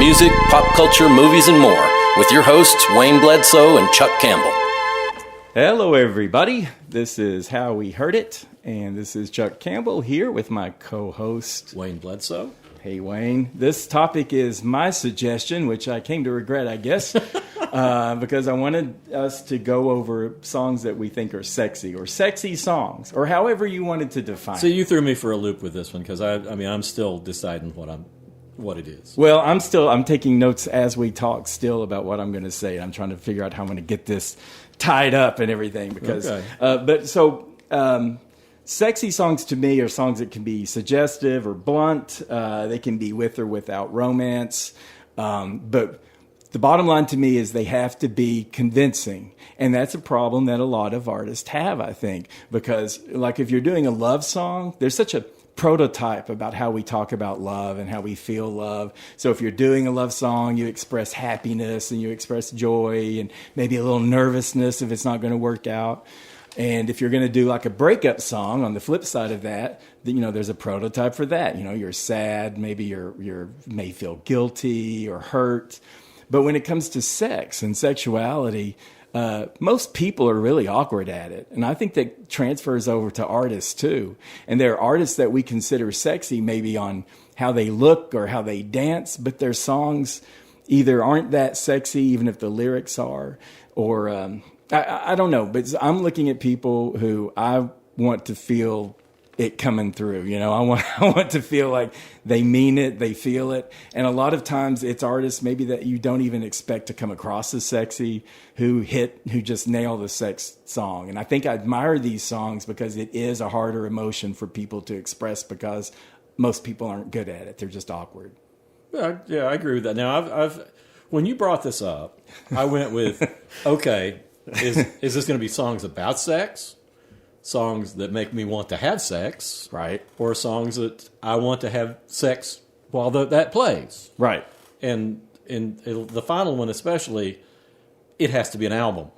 music, pop culture, movies, and more with your hosts, Wayne Bledsoe and Chuck Campbell. Hello, everybody. This is How We Heard It, and this is Chuck Campbell here with my co-host, Wayne Bledsoe. Hey, Wayne. This topic is my suggestion, which I came to regret, I guess, because I wanted us to go over songs that we think are sexy, or sexy songs, or however you wanted to define So it. you threw me for a loop with this one because I'm still deciding what it is. Well, I'm taking notes as we talk still about what I'm going to say. I'm trying to figure out how I'm going to get this tied up and everything because, sexy songs to me are songs that can be suggestive or blunt. They can be with or without romance. But the bottom line to me is they have to be convincing. And that's a problem that a lot of artists have, I think, because like if you're doing a love song, there's such a prototype about how we talk about love and how we feel love. So if you're doing a love song, you express happiness and you express joy and maybe a little nervousness if it's not going to work out. And if you're going to do like a breakup song on the flip side of that, then, there's a prototype for that. You're sad, maybe you may feel guilty or hurt. But when it comes to sex and sexuality, most people are really awkward at it. And I think that transfers over to artists too. And there are artists that we consider sexy maybe on how they look or how they dance, but their songs either aren't that sexy, even if the lyrics are, or I don't know. But I'm looking at people who I want to feel it coming through. I want to feel like they mean it, they feel it. And a lot of times it's artists maybe that you don't even expect to come across as sexy who just nail the sex song. And I think I admire these songs because it is a harder emotion for people to express because most people aren't good at it. They're just awkward. Yeah, I agree with that. Now, I've when you brought this up, I went with, okay, is this going to be songs about sex? Songs that make me want to have sex, right? Or songs that I want to have sex while that plays, right? And in the final one especially, it has to be an album.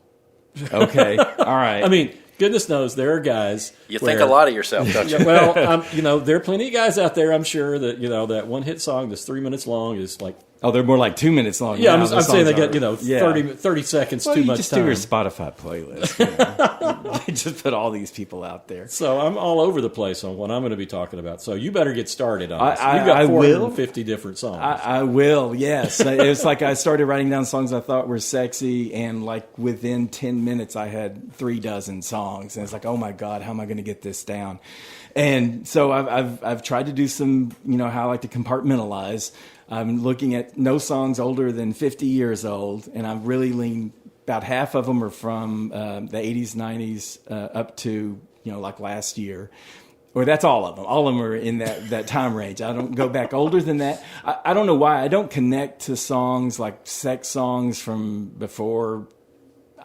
Okay, all right. I mean, goodness knows there are guys. You think a lot of yourself, don't you? Well, there are plenty of guys out there. I'm sure that that one hit song that's 3 minutes long is like. Oh, they're more like 2 minutes long. Yeah, I'm saying they get 30 seconds too much just time. Do your Spotify playlist. You just put all these people out there. So I'm all over the place on what I'm going to be talking about. So you better get started on this. You've I got 450 different songs. I will. Yes, it's like I started writing down songs I thought were sexy, and like within 10 minutes, I had 36 songs, and it's like, oh my God, how am I going to get this down? And so I've tried to do some, how I like to compartmentalize. I'm looking at no songs older than 50 years old, and I've really leaned, about half of them are from the 80s, 90s, up to, like last year. Or that's all of them. All of them are in that time range. I don't go back older than that. I don't know why. I don't connect to songs like sex songs from before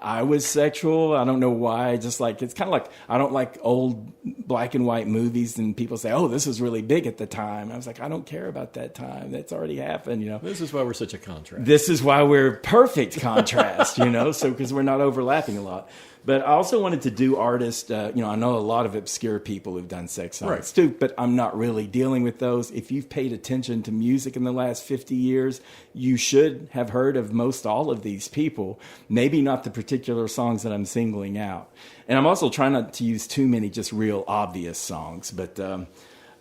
I was sexual. I don't know why. Just like, it's kind of like, I don't like old black and white movies and people say, oh, this was really big at the time. I was like, I don't care about that time. That's already happened, This is why we're such a contrast. This is why we're perfect contrast, so because we're not overlapping a lot. But I also wanted to do artists, I know a lot of obscure people who've done sex songs too, but I'm not really dealing with those. If you've paid attention to music in the last 50 years, you should have heard of most all of these people, maybe not the particular songs that I'm singling out. And I'm also trying not to use too many just real obvious songs, but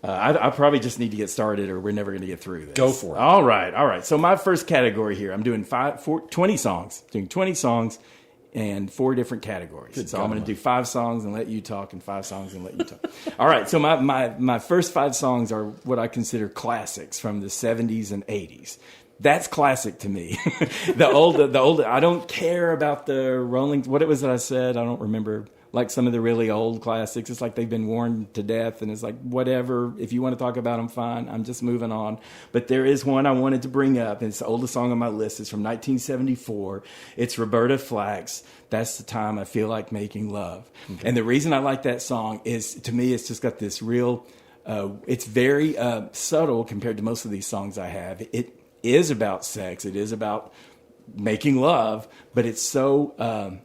I probably just need to get started or we're never going to get through this. Go for it. All right. So my first category here, I'm doing 20 songs, doing 20 songs. And 4 different categories. I'm going to do 5 songs and let you talk, and 5 songs and let you talk. All right. So my first 5 songs are what I consider classics from the 70s and 80s. That's classic to me. the old. I don't care about the Rolling. What it was that I said. I don't remember. Like some of the really old classics, it's like they've been worn to death, and it's like, whatever. If you want to talk about them, fine. I'm just moving on. But there is one I wanted to bring up, and it's the oldest song on my list. It's from 1974. It's Roberta Flack's That's the Time I Feel Like Making Love. Okay. And the reason I like that song is, to me, it's just got this real, it's very subtle compared to most of these songs I have. It is about sex. It is about making love, but it's so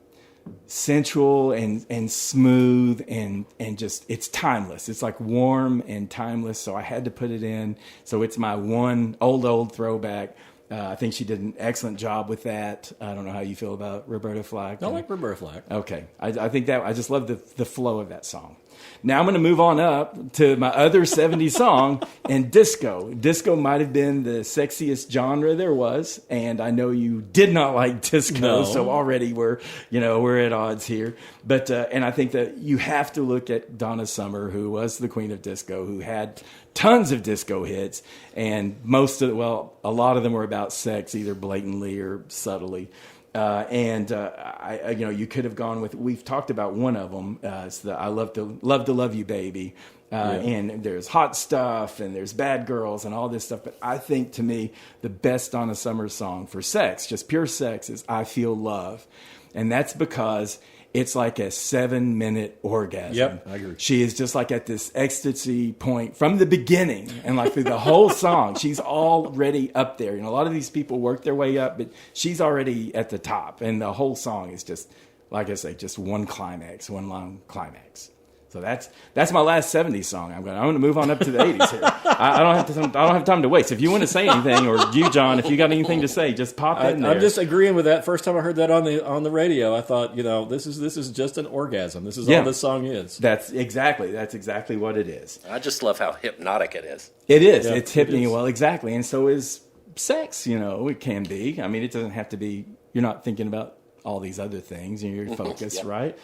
sensual and smooth and just, it's timeless. It's like warm and timeless. So I had to put it in. So it's my one old throwback. I think she did an excellent job with that. I don't know how you feel about Roberta Flack. I like Roberta Flack. Okay. I think that I just love the flow of that song. Now I'm going to move on up to my other 70s song, and disco. Disco might have been the sexiest genre there was, and I know you did not like disco, No. so already we're at odds here. But and I think that you have to look at Donna Summer, who was the queen of disco, who had tons of disco hits, and a lot of them were about sex, either blatantly or subtly. You could have gone with. We've talked about one of them. It's the "I Love to Love You, Baby," and there's "Hot Stuff" and there's "Bad Girls" and all this stuff. But I think, to me, the best Donna Summer song for sex, just pure sex, is "I Feel Love," and that's because it's like a 7-minute orgasm. Yep, I agree. She is just like at this ecstasy point from the beginning, and like through the whole song, she's already up there. A lot of these people work their way up, but she's already at the top, and the whole song is just, like I say, just one long climax. So that's my last 70s song. I'm going to move on up to the 80s here. I don't have time to waste. If you want to say anything, or you, John, if you got anything to say, just pop in there. I'm just agreeing with that. First time I heard that on the radio, I thought, this is just an orgasm. This is all this song is. That's exactly what it is. I just love how hypnotic it is. It is. Yeah, it's hypnotic. it is. Well, exactly. And so is sex, it can be. I mean, it doesn't have to be, you're not thinking about all these other things and you're focused, right?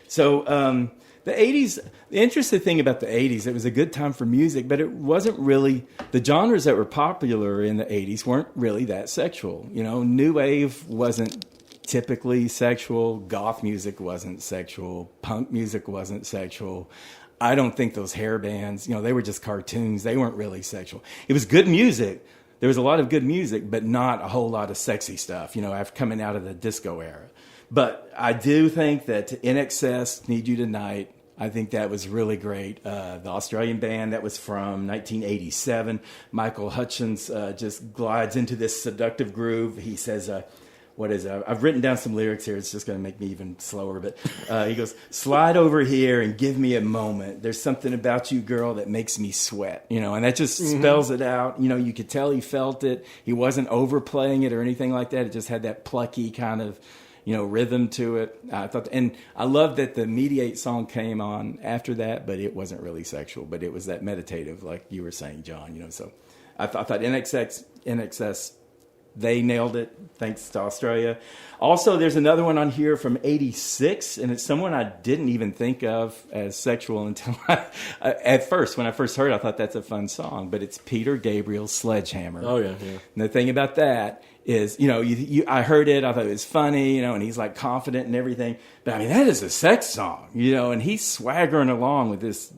So, the 80s, the interesting thing about the 80s, it was a good time for music, but it wasn't really, the genres that were popular in the 80s weren't really that sexual. New wave wasn't typically sexual, goth music wasn't sexual, punk music wasn't sexual. I don't think those hair bands, they were just cartoons. They weren't really sexual. It was good music. There was a lot of good music, but not a whole lot of sexy stuff, after coming out of the disco era. But I do think that In Excess, Need You Tonight, I think that was really great. The Australian band, that was from 1987. Michael Hutchins just glides into this seductive groove. He says, I've written down some lyrics here. It's just going to make me even slower. But he goes, slide over here and give me a moment. There's something about you, girl, that makes me sweat. And that just spells it out. You could tell he felt it. He wasn't overplaying it or anything like that. It just had that plucky kind of, rhythm to it. And I love that the Mediate song came on after that, but it wasn't really sexual, but it was that meditative, like you were saying, John, so I thought NXS, they nailed it. Thanks to Australia. Also, there's another one on here from 86, and it's someone I didn't even think of as sexual until when I first heard it, I thought that's a fun song, but it's Peter Gabriel's Sledgehammer. Oh, yeah. And the thing about that is, I heard it, I thought it was funny, and he's like confident and everything. But I mean, that is a sex song, and he's swaggering along with this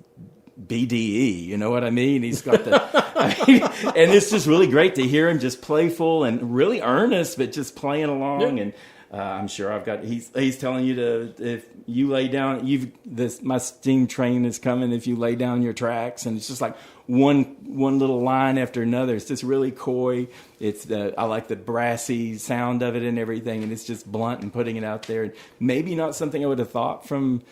BDE, you know what I mean? He's got and it's just really great to hear him just playful and really earnest, but just playing along. Yeah. And I'm sure he's telling you if you lay down, my steam train is coming if you lay down your tracks. And it's just like one little line after another. It's just really coy. I like the brassy sound of it and everything. And it's just blunt and putting it out there. And maybe not something I would have thought from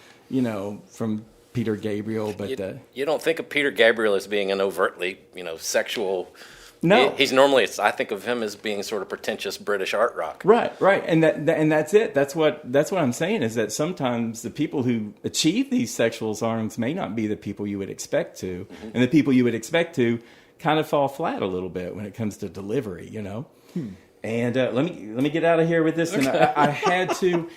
Peter Gabriel, but you don't think of Peter Gabriel as being an overtly, sexual. No, he's normally. I think of him as being sort of pretentious British art rock. Right, and that's it. That's what I'm saying is that sometimes the people who achieve these sexual songs may not be the people you would expect to, and the people you would expect to kind of fall flat a little bit when it comes to delivery, And let me get out of here with this, and I had to,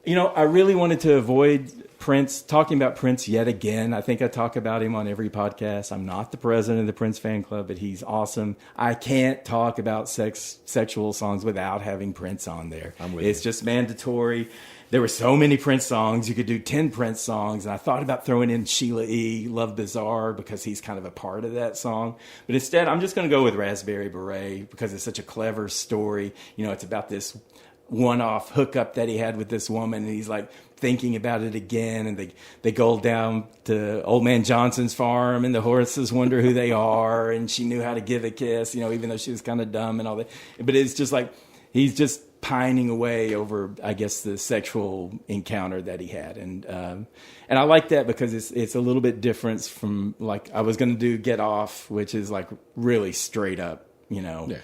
I really wanted to avoid Prince, talking about Prince yet again. I think I talk about him on every podcast. I'm not the president of the Prince fan club, but he's awesome. I can't talk about sexual songs without having Prince on there. It's just mandatory. There were so many Prince songs. You could do 10 Prince songs. And I thought about throwing in Sheila E., Love Bizarre, because he's kind of a part of that song. But instead, I'm just going to go with Raspberry Beret because it's such a clever story. It's about this one-off hookup that he had with this woman, and he's like thinking about it again, and they go down to Old Man Johnson's farm, and the horses wonder who they are, and she knew how to give a kiss, even though she was kind of dumb and all that. But it's just like he's just pining away over, I guess, the sexual encounter that he had, and I like that because it's a little bit different from, like, I was going to do Get Off, which is like really straight up, Yeah.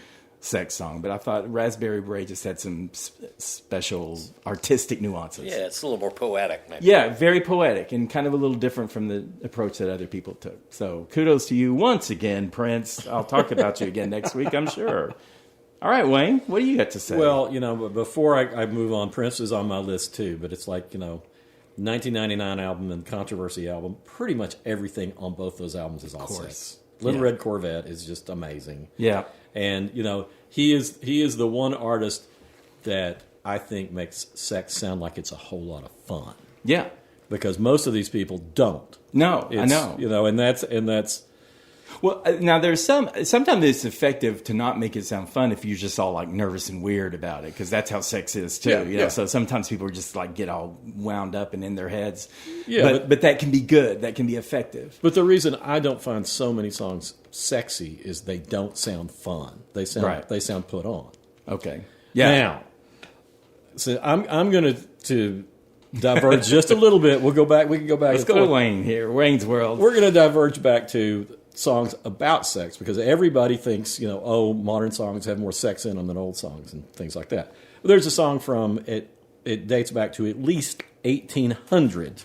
sex song, but I thought Raspberry Beret just had some special artistic nuances. Yeah, it's a little more poetic, maybe. Yeah, very poetic and kind of a little different from the approach that other people took. So kudos to you once again, Prince. I'll talk about you again next week, I'm sure. All right, Wayne, what do you got to say? Well, before I move on, Prince is on my list too, but it's like, 1999 album and Controversy album, pretty much everything on both those albums is all sex. Little Red Corvette is just amazing. Yeah. And, he is the one artist that I think makes sex sound like it's a whole lot of fun. Yeah. Because most of these people don't. No, I know. And that's well, now there's sometimes it's effective to not make it sound fun if you're just all like nervous and weird about it, because that's how sex is too. Yeah. So sometimes people just like get all wound up and in their heads. Yeah, but that can be good. That can be effective. But the reason I don't find so many songs sexy is they don't sound fun. They sound put on. Okay. Yeah. Now, so I'm going to diverge just a little bit. We'll go back. We can go back. Let's go to Wayne here. Wayne's World. We're going to diverge back to songs about sex, because everybody thinks, modern songs have more sex in them than old songs and things like that. But there's a song from it dates back to at least 1800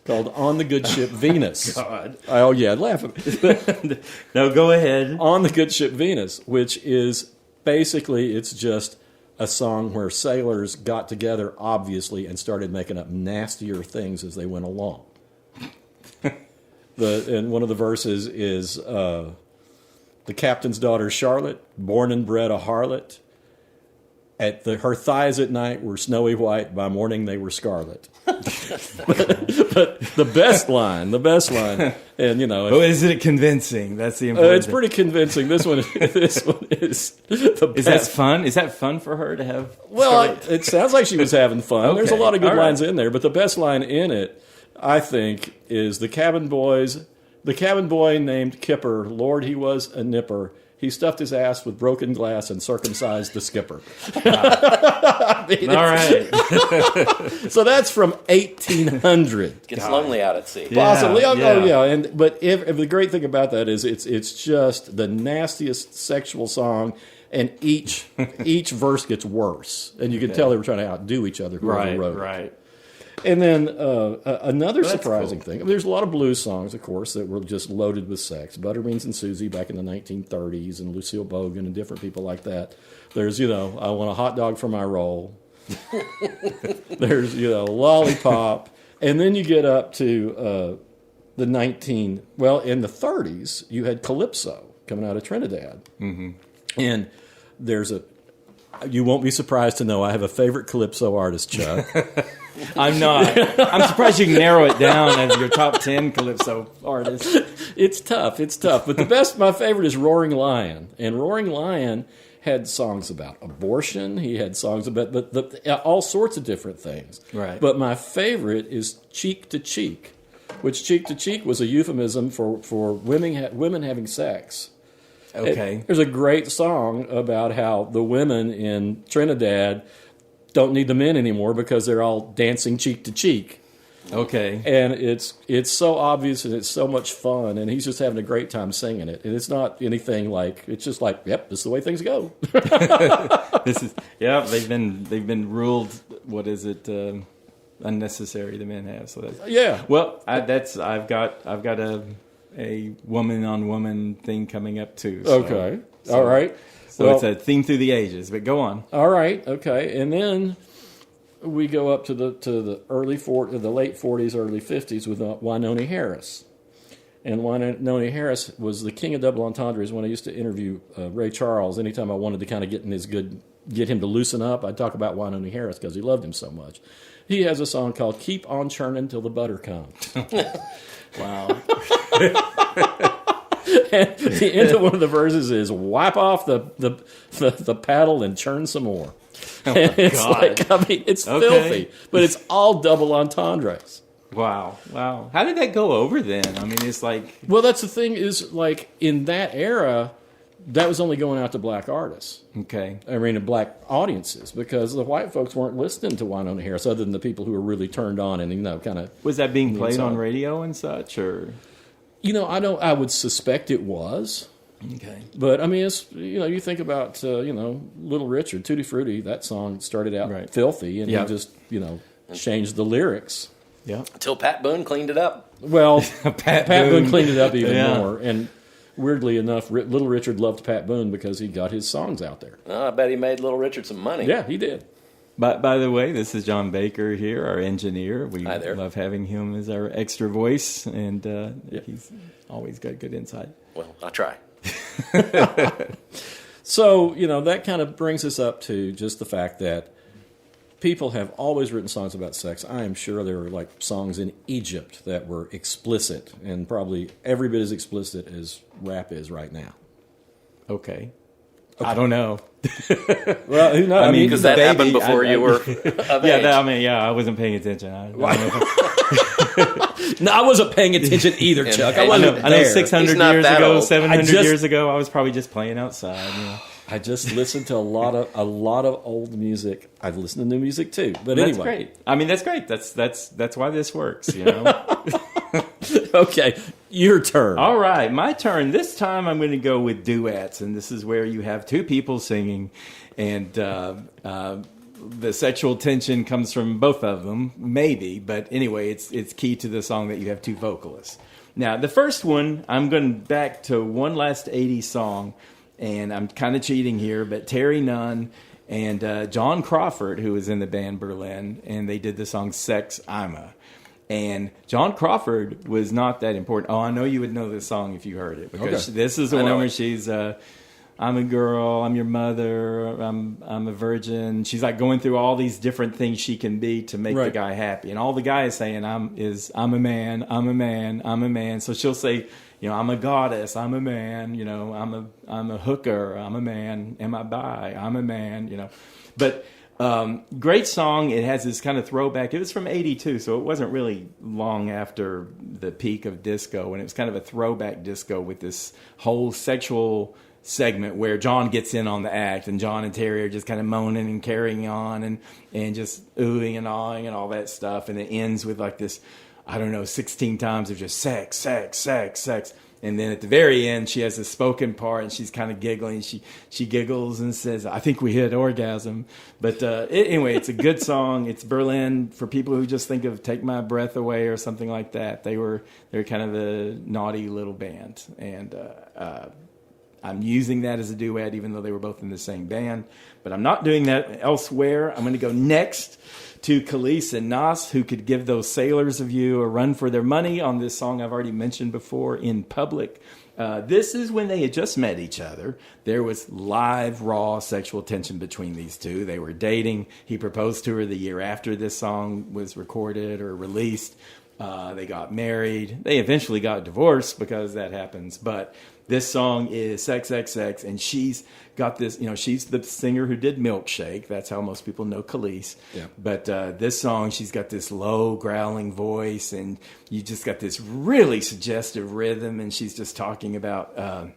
called "On the Good Ship Venus." God. Oh yeah, laugh at me. No, go ahead. "On the Good Ship Venus," which is basically, it's just a song where sailors got together, obviously, and started making up nastier things as they went along. And one of the verses is the captain's daughter Charlotte, born and bred a harlot. Her thighs at night were snowy white. By morning they were scarlet. but the best line, and is it convincing? That's the important. It's pretty convincing. This one is the best. Is that fun? Is that fun for her to have? Well, it sounds like she was having fun. Okay. There's a lot of good All right. lines in there, but the best line in it, I think, is the cabin boy named Kipper. Lord, he was a nipper. He stuffed his ass with broken glass and circumcised the skipper. All right. So that's from 1800. Gets lonely out at sea. Possibly. Yeah. Oh, yeah. But if the great thing about that is it's just the nastiest sexual song, and each verse gets worse. And you can tell they were trying to outdo each other. Whoever wrote it. Right. And then another surprising cool. thing, there's a lot of blues songs, of course, that were just loaded with sex. Butterbeans and Susie back in the 1930s, and Lucille Bogan and different people like that. There's, I want a hot dog for my roll. There's, Lollipop. And then you get up to in the 30s, you had Calypso coming out of Trinidad. Mm-hmm. And you won't be surprised to know I have a favorite Calypso artist, Chuck. I'm not. I'm surprised you can narrow it down as your top 10 Calypso artists. It's tough. But my favorite is Roaring Lion. And Roaring Lion had songs about abortion. He had songs about all sorts of different things. Right. But my favorite is Cheek to Cheek, which Cheek to Cheek was a euphemism for women having sex. Okay. There's a great song about how the women in Trinidad don't need the men anymore because they're all dancing cheek to cheek. Okay. And it's so obvious and it's so much fun, and he's just having a great time singing it. And it's not anything like, it's just like, yep, this is the way things go. They've been ruled, what is it, unnecessary the men have. So that's, Yeah. Well, I've got a woman on woman thing coming up too. So, Okay. All right. So Well, it's a theme through the ages, but go on. all right. Okay. And then we go up to the late 40s, early 50s with Wynonie Harris. And Wynonie Harris was the king of double entendres. When I used to interview Ray Charles, anytime I wanted to kind of get him to loosen up, I'd talk about Wynonie Harris because he loved him so much. He has a song called "Keep on Churning Till the Butter Comes." Wow. And the end of one of the verses is "Wipe off the paddle and churn some more." And it's God. it's Okay. filthy, but it's all double entendres. Wow. How did that go over then? I mean, it's like... Well, that's the thing is, like, in that era, that was only going out to black artists. Okay. I mean, to black audiences, because the white folks weren't listening to Wynonie Harris, other than the people who were really turned on and, kind of... Was that being played inside. on radio and such, or... I would suspect it was. Okay. But I mean, it's you think about Little Richard, Tutti Frutti. That song started out filthy, and he just changed the lyrics. Yeah. Until Pat Boone cleaned it up. Well, Pat Boone cleaned it up even Yeah. more, and weirdly enough, Little Richard loved Pat Boone because he got his songs out there. Oh, I bet he made Little Richard some money. Yeah, he did. By the way, this is John Baker here, our engineer. We Hi there. love having him as our extra voice, and he's always got good insight. Well, I try. So, that kind of brings us up to just the fact that people have always written songs about sex. I am sure there were like songs in Egypt that were explicit, and probably every bit as explicit as rap is right now. Okay. I don't know. Well, who knows? I mean, Because that Baby, happened before you were of age. I wasn't paying attention. No, I wasn't paying attention either, Chuck. I I wasn't I know there. 600 He's not years that ago, old. 700 I just- years ago, I was probably just playing outside. I just listened to a lot of old music. I've listened to new music too. But That's anyway, great. I mean, that's great. That's why this works. Okay, your turn. All right, my turn. This time I'm going to go with duets, and this is where you have two people singing, and the sexual tension comes from both of them, maybe. But anyway, it's key to the song that you have two vocalists. Now, the first one, I'm going back to one last 80s song, and I'm kind of cheating here, but Terry Nunn and John Crawford, who was in the band Berlin, and they did the song Sex, I'm a. And John Crawford was not that important. Oh, I know you would know this song if you heard it, because this is the one where she's, I'm a girl, I'm your mother, I'm a virgin. She's like going through all these different things she can be to make the guy happy. And all the guy is saying I'm a man, I'm a man, I'm a man. So she'll say, I'm a goddess, I'm a man, I'm a hooker, I'm a man, am I bi, I'm a man, But great song. It has this kind of throwback. It was from 82, so it wasn't really long after the peak of disco, and it was kind of a throwback disco with this whole sexual segment where John gets in on the act, and John and Terry are just kind of moaning and carrying on and just oohing and awing and all that stuff, and it ends with like this, 16 times of just sex, sex, sex, sex. And then at the very end, she has a spoken part, and she's kind of giggling. She giggles and says, "I think we hit orgasm." But anyway, it's a good song. It's Berlin for people who just think of "Take My Breath Away" or something like that. They're kind of a naughty little band, and I'm using that as a duet, even though they were both in the same band. But I'm not doing that elsewhere. I'm going to go next to Khalees and Nas, who could give those sailors of you a run for their money on this song I've already mentioned before, In Public. This is when they had just met each other. There was live, raw sexual tension between these two. They were dating. He proposed to her the year after this song was recorded or released. They got married. They eventually got divorced because that happens. But this song is Sex, Sex, Sex, and she's got this, she's the singer who did Milkshake. That's how most people know Khalees. Yeah. But this song, she's got this low, growling voice, and you just got this really suggestive rhythm, and she's just talking about,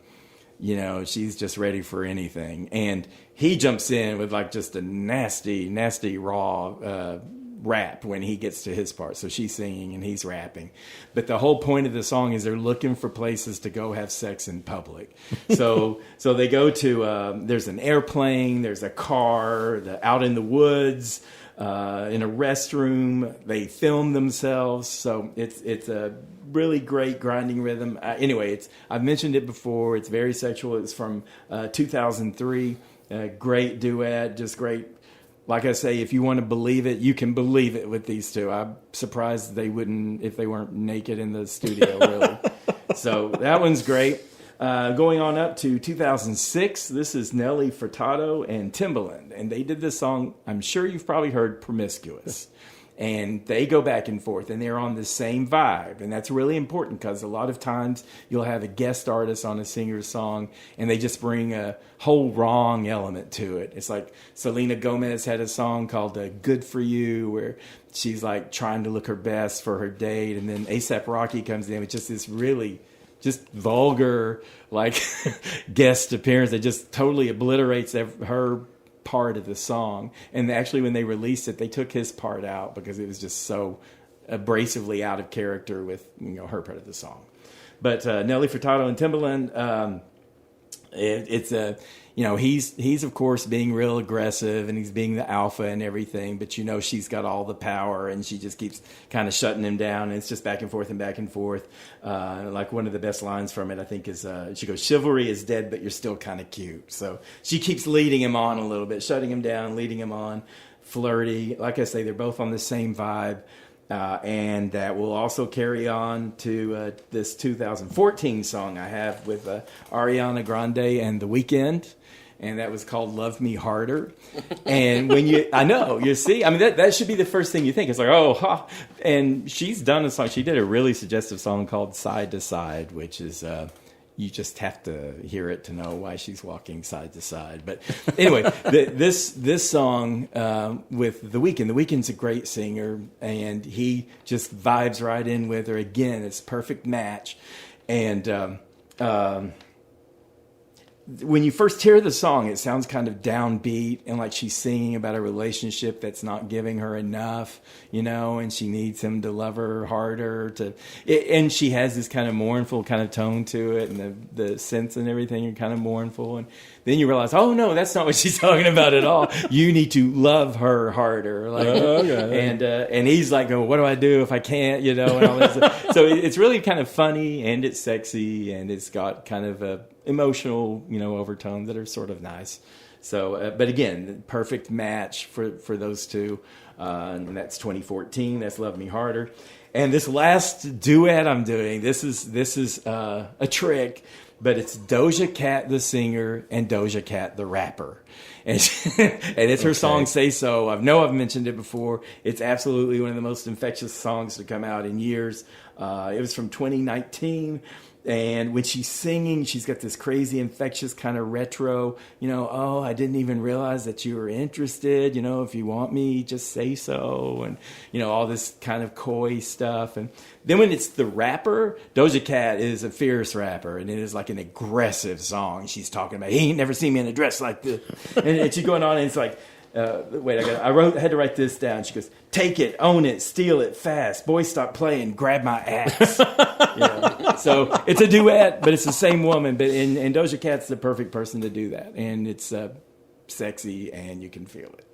she's just ready for anything. And he jumps in with like just a nasty, nasty, raw rap when he gets to his part. So she's singing and he's rapping. But the whole point of the song is they're looking for places to go have sex in public. So they go to, there's an airplane, there's a car, out in the woods, in a restroom. They film themselves. So it's a really great grinding rhythm. Anyway, I've mentioned it before. It's very sexual. It's from 2003. Great duet, just great. Like I say, if you want to believe it, you can believe it with these two. I'm surprised they wouldn't if they weren't naked in the studio, really. So that one's great. Going on up to 2006, this is Nelly Furtado and Timbaland. And they did this song, I'm sure you've probably heard, Promiscuous. And they go back and forth, and they're on the same vibe. And that's really important because a lot of times you'll have a guest artist on a singer's song, and they just bring a whole wrong element to it. It's like Selena Gomez had a song called Good For You, where she's like trying to look her best for her date. And then A$AP Rocky comes in with just this really just vulgar, like, guest appearance that just totally obliterates her part of the song. And actually when they released it, they took his part out because it was just so abrasively out of character with her part of the song. But Nelly Furtado and Timbaland, It's a, he's of course being real aggressive and he's being the alpha and everything, but she's got all the power and she just keeps kind of shutting him down, and it's just back and forth and back and forth. Like one of the best lines from it, I think, is she goes, "Chivalry is dead, but you're still kind of cute." So she keeps leading him on a little bit, shutting him down, leading him on, flirty. Like I say, they're both on the same vibe. And that will also carry on to this 2014 song I have with Ariana Grande and The Weeknd, and that was called "Love Me Harder." And you see, I mean, that should be the first thing you think. It's like, oh, ha. And she's done a song. She did a really suggestive song called "Side to Side," which is you just have to hear it to know why she's walking side to side. But anyway, this song with The Weeknd. The Weeknd's a great singer, and he just vibes right in with her. Again, it's a perfect match. And when you first hear the song, it sounds kind of downbeat and like she's singing about a relationship that's not giving her enough, and she needs him to love her harder. And she has this kind of mournful kind of tone to it, and the synths and everything are kind of mournful. And then you realize, oh no, that's not what she's talking about at all. You need to love her harder. Like, okay. And he's like, oh, what do I do if I can't, and all this stuff. So it's really kind of funny, and it's sexy, and it's got kind of a emotional, overtones that are sort of nice. So, but again, perfect match for those two. And that's 2014. That's "Love Me Harder." And this last duet I'm doing, this is a trick, but it's Doja Cat the singer and Doja Cat the rapper. And it's her song "Say So." I've mentioned it before. It's absolutely one of the most infectious songs to come out in years. It was from 2019. And when she's singing, she's got this crazy, infectious kind of retro, oh, I didn't even realize that you were interested. If you want me, just say so. And, all this kind of coy stuff. And then when it's the rapper, Doja Cat is a fierce rapper. And it is like an aggressive song. She's talking about, he ain't never seen me in a dress like this. And she's going on, and it's like, I had to write this down. She goes, "Take it, own it, steal it fast. Boy, stop playing, grab my ass." So it's a duet, but it's the same woman. But and Doja Cat's the perfect person to do that, and it's sexy, and you can feel it.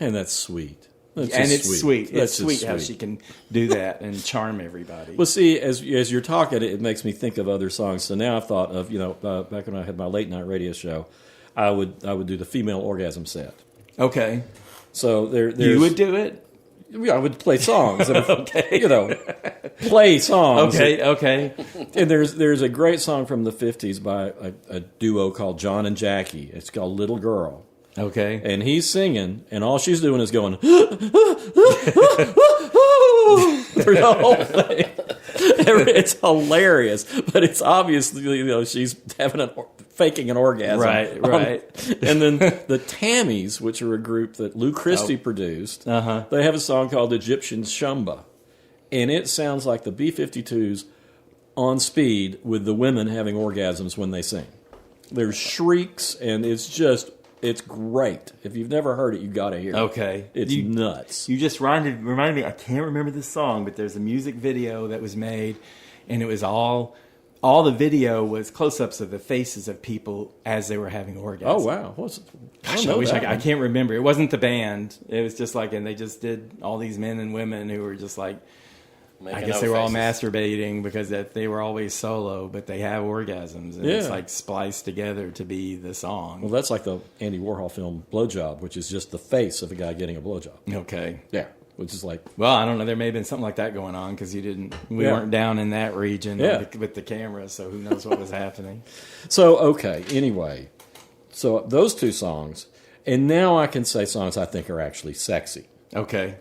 And that's sweet. It's sweet. It's sweet how she can do that and charm everybody. Well, see, as you're talking, it makes me think of other songs. So now I've thought of back when I had my late night radio show, I would do the female orgasm set. Okay. So there's... You would do it? I would play songs. Okay. Play songs. Okay. And there's a great song from the 50s by a duo called John and Jackie. It's called "Little Girl." Okay. And he's singing, and all she's doing is going... through the whole thing. It's hilarious, but it's obviously, she's faking an orgasm. Right. And then the Tammies, which are a group that Lou Christie produced, they have a song called "Egyptian Shumba." And it sounds like the B-52s on speed with the women having orgasms when they sing. There's shrieks, and it's great. If you've never heard it, you've got to hear it. Okay. It's nuts. You just reminded me, I can't remember this song, but there's a music video that was made, and it was all the video was close-ups of the faces of people as they were having orgasms. Oh, wow. I can't remember. It wasn't the band. It was just like, and they just did all these men and women who were just like, I guess they were all masturbating because they were always solo, but they have orgasms. And it's like spliced together to be the song. Well, that's like the Andy Warhol film Blowjob, which is just the face of a guy getting a blowjob. Okay. Yeah. Which is like... Well, I don't know. There may have been something like that going on because we weren't down in that region with the camera, so who knows what was happening. So, okay. Anyway. So, those two songs. And now I can say songs I think are actually sexy. Okay.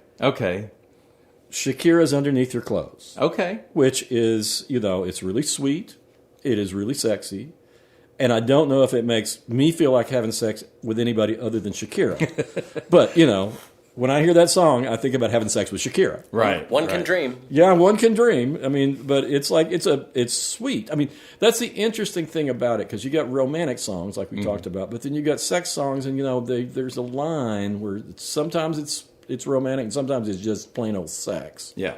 Shakira's "Underneath Your Clothes." Okay. Which is, it's really sweet. It is really sexy. And I don't know if it makes me feel like having sex with anybody other than Shakira. But, when I hear that song, I think about having sex with Shakira. Right. One can dream. Yeah, one can dream. I mean, but it's like, it's sweet. I mean, that's the interesting thing about it, because you got romantic songs like we talked about, but then you got sex songs, and, there's a line where sometimes it's romantic, and sometimes it's just plain old sex. Yeah,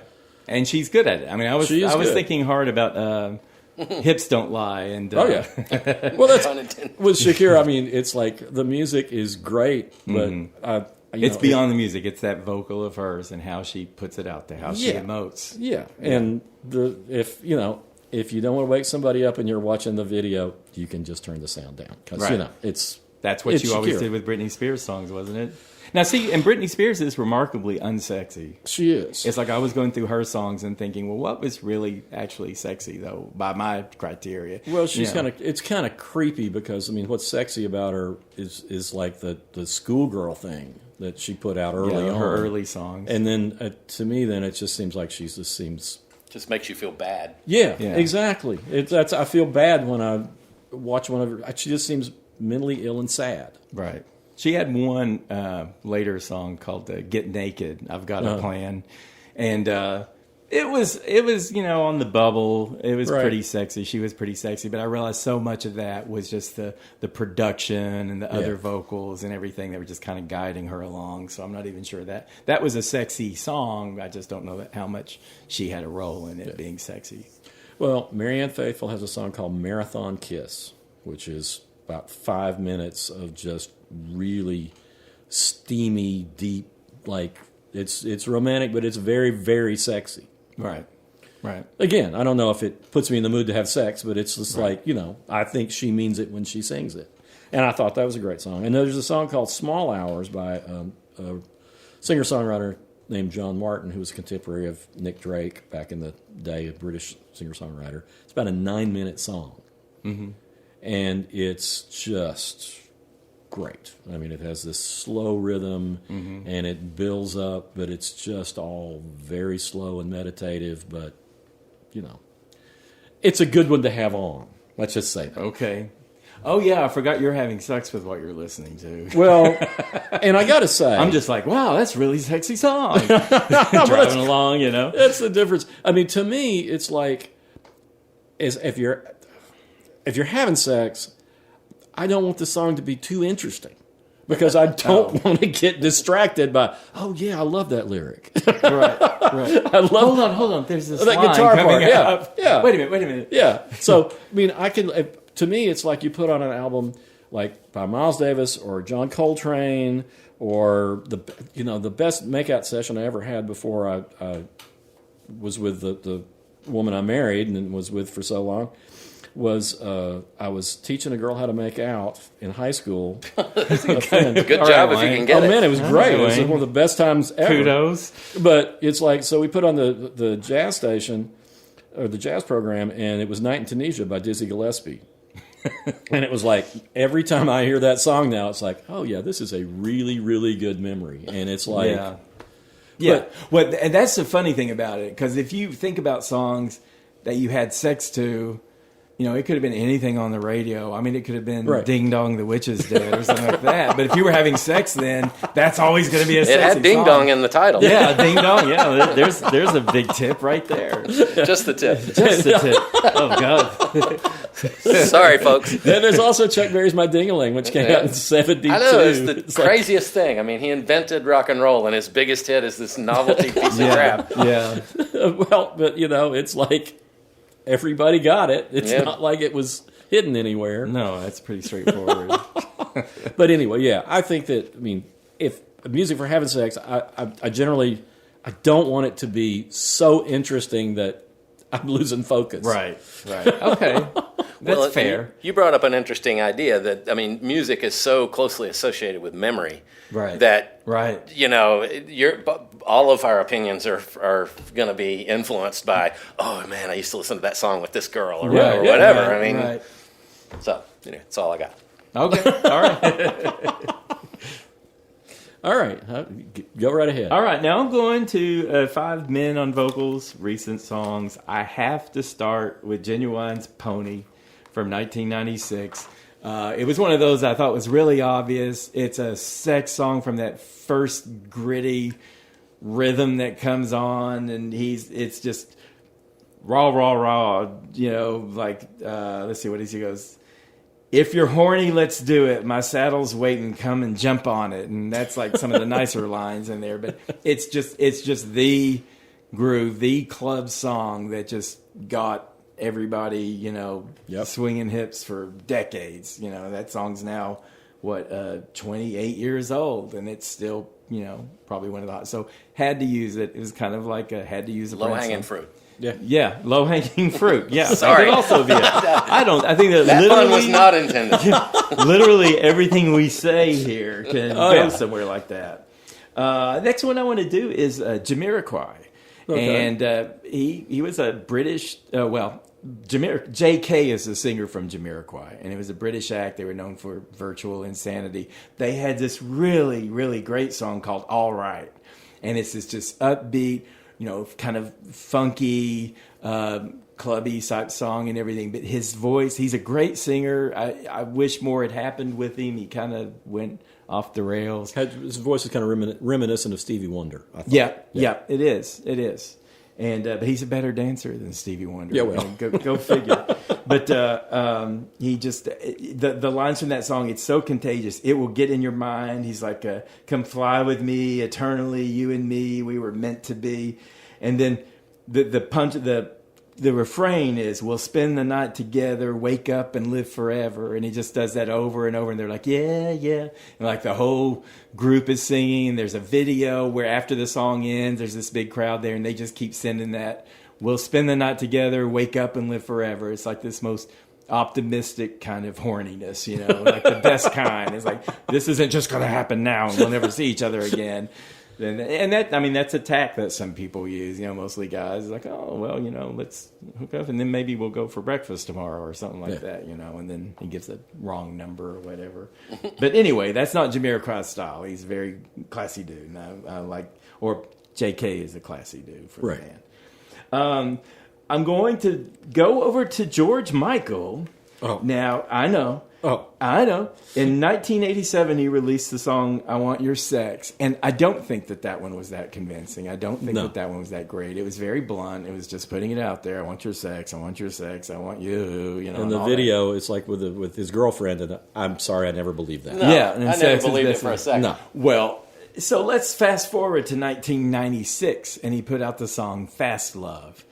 and she's good at it. I mean, I was thinking hard about hips don't lie. And Oh yeah. Well, that's Pun intended. with Shakira. I mean, it's like the music is great, but it's beyond the music. It's that vocal of hers and how she puts it out there, how she emotes. Yeah, and if you don't want to wake somebody up and you're watching the video, you can just turn the sound down because That's what you always Shakira. did with Britney Spears songs, wasn't it? Now, see, and Britney Spears is remarkably unsexy. She is. It's like I was going through her songs and thinking, well, what was really actually sexy, though, by my criteria? Well, she's it's kind of creepy because, I mean, what's sexy about her is like the schoolgirl thing that she put out early on. Her early songs. And then, to me, then it just seems like she just seems... Just makes you feel bad. Yeah. Exactly. I feel bad when I watch one of her... She just seems mentally ill and sad. Right. She had one later song called "Get Naked." I've got a plan, and it was on the bubble. It was pretty sexy. She was pretty sexy, but I realized so much of that was just the production and the other vocals and everything that were just kind of guiding her along. So I'm not even sure that was a sexy song. I just don't know how much she had a role in it being sexy. Well, Marianne Faithfull has a song called "Marathon Kiss," which is about 5 minutes of just really steamy, deep, like it's romantic, but it's very, very sexy. Right. Again, I don't know if it puts me in the mood to have sex, but it's just like, I think she means it when she sings it. And I thought that was a great song. And there's a song called "Small Hours" by a singer-songwriter named John Martin, who was a contemporary of Nick Drake back in the day, a British singer-songwriter. It's about a 9-minute song. Mm-hmm. And it's just great. I mean, it has this slow rhythm, and it builds up, but it's just all very slow and meditative. But, it's a good one to have on. Let's just say that. Okay. Oh, yeah, I forgot you're having sex with what you're listening to. Well, and I got to say... I'm just like, wow, that's a really sexy song. Driving along, That's the difference. I mean, to me, it's like, if you're having sex, I don't want the song to be too interesting because I don't want to get distracted by, oh, yeah, I love that lyric. Right. I love Hold on. There's this that line guitar coming part. up. Yeah. Wait a minute. Yeah. So, I mean, to me, it's like you put on an album like by Miles Davis or John Coltrane or the best makeout session I ever had before I was with the woman I married and was with for so long. I was teaching a girl how to make out in high school. Good job if you can get it. Oh man, it was great. It was one of the best times ever. Kudos. But it's like, so we put on the jazz station or the jazz program, and it was "Night in Tunisia" by Dizzy Gillespie. And it was like, every time I hear that song now, it's like, oh yeah, this is a really, really good memory. And it's like, Well, and that's the funny thing about it, because if you think about songs that you had sex to, it could have been anything on the radio. I mean, it could have been "Ding Dong, the Witch is Dead" or something like that. But if you were having sex then, that's always going to be a sexy It had "Ding song. Dong" in the title. Yeah, "Ding Dong." Yeah, there's a big tip right there. Just the tip. Just the tip. Oh, God. Sorry, folks. Then there's also Chuck Berry's "My Ding-a-ling," which came out in '72. I know, it's the craziest thing. I mean, he invented rock and roll, and his biggest hit is this novelty piece of crap. Yeah. Well, but, it's like everybody got it. It's not like it was hidden anywhere. No, that's pretty straightforward. But anyway, yeah, I think that, if music for having sex, I generally, I don't want it to be so interesting that I'm losing focus. Right. Okay. That's fair. You brought up an interesting idea that, music is so closely associated with memory. Right. That, right. all of our opinions are going to be influenced by, oh man, I used to listen to that song with this girl or whatever. Right. So, that's all I got. Okay. All right. All right. Go right ahead. All right. Now I'm going to 5 Men on Vocals, recent songs. I have to start with Genuine's "Pony" from 1996. It was one of those I thought was really obvious. It's a sex song from that first gritty rhythm that comes on, and it's just raw, let's see, what is he goes, "If you're horny, let's do it. My saddle's waiting, come and jump on it." And that's like some of the nicer lines in there, but it's just the groove, the club song that just got everybody, Yep. swinging hips for decades. That song's now, 28 years old, and it's still, probably one of the hot. So had to use it. It was kind of like had to use a Low-hanging fruit. Yeah, low-hanging fruit. Yeah, Sorry. That could also be it. I think that That literally pun was not intended. literally everything we say here can go somewhere like that. Next one I want to do is Jamiroquai. Okay. And he was a British, J.K. is the singer from Jamiroquai, and it was a British act. They were known for virtual insanity. They had this really, really great song called All Right, and it's this just upbeat, kind of funky, clubby type song and everything. But his voice, he's a great singer. I wish more had happened with him. He kind of went off the rails. His voice is kind of reminiscent of Stevie Wonder, I thought. Yeah, it is. And but he's a better dancer than Stevie Wonder. Yeah, well. Go figure. But he just the lines from that song, it's so contagious. It will get in your mind. He's like, "Come fly with me eternally, you and me. We were meant to be." And then the refrain is, "We'll spend the night together, wake up and live forever." And he just does that over and over. And they're like, "Yeah, yeah." And like the whole group is singing. There's a video where after the song ends, there's this big crowd there, and they just keep sending that, "We'll spend the night together, wake up and live forever." It's like this most optimistic kind of horniness, like the best kind. It's like, this isn't just going to happen now and we'll never see each other again. And that's a tack that some people use, mostly guys. Like, oh, well, let's hook up and then maybe we'll go for breakfast tomorrow or something like that, and then he gives a wrong number or whatever. But anyway, that's not Jamiroquai's style. He's a very classy dude. And I like, or JK is a classy dude for the band. I'm going to go over to George Michael. Oh. Now, I know. In 1987, he released the song "I Want Your Sex," and I don't think that one was that convincing. I don't think that one was that great. It was very blunt. It was just putting it out there. I want your sex. I want your sex. I want you. And the video, it's like with his girlfriend, and I'm sorry, I never believed that. No, and I never believed it for a second. No. Well, so let's fast forward to 1996, and he put out the song "Fast Love,"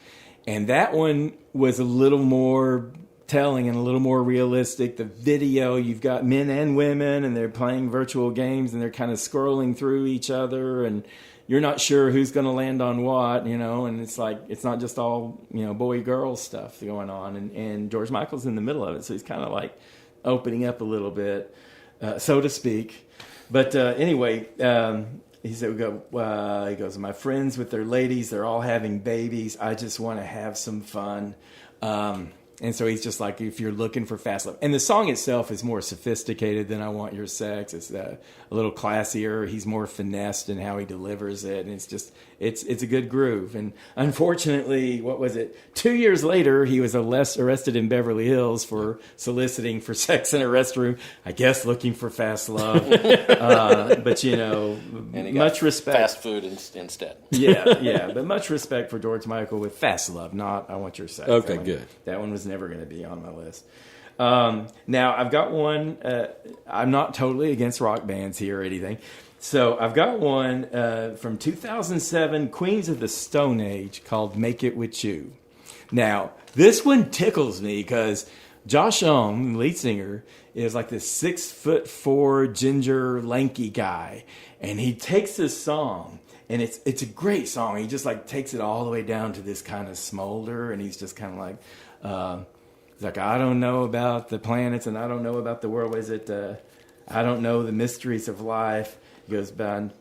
and that one was a little more telling and a little more realistic. The video, you've got men and women, and they're playing virtual games, and they're kind of scrolling through each other, and you're not sure who's going to land on what, and it's like, it's not just all, boy-girl stuff going on, and George Michael's in the middle of it, so he's kind of like opening up a little bit, so to speak. But anyway, he said, he goes, "My friends with their ladies, they're all having babies. I just want to have some fun." And so he's just like, if you're looking for fast love. And the song itself is more sophisticated than "I Want Your Sex." It's a little classier. He's more finessed in how he delivers it. And it's just, it's a good groove. And unfortunately, 2 years later, he was arrested in Beverly Hills for soliciting for sex in a restroom. I guess looking for fast love. But, And he got much respect. fast food instead. Yeah. But much respect for George Michael with "Fast Love," not "I Want Your Sex." Okay, good. That one was never going to be on my list. Now, I've got one. I'm not totally against rock bands here or anything. So I've got one from 2007, Queens of the Stone Age, called "Make It With You." Now, this one tickles me because Josh Homme, the lead singer, is like this 6'4" ginger, lanky guy. And he takes this song, and it's a great song. He just like takes it all the way down to this kind of smolder, and he's just kind of like, he's like, "I don't know about the planets, and I don't know about the world. Is it? I don't know the mysteries of life." He goes, "And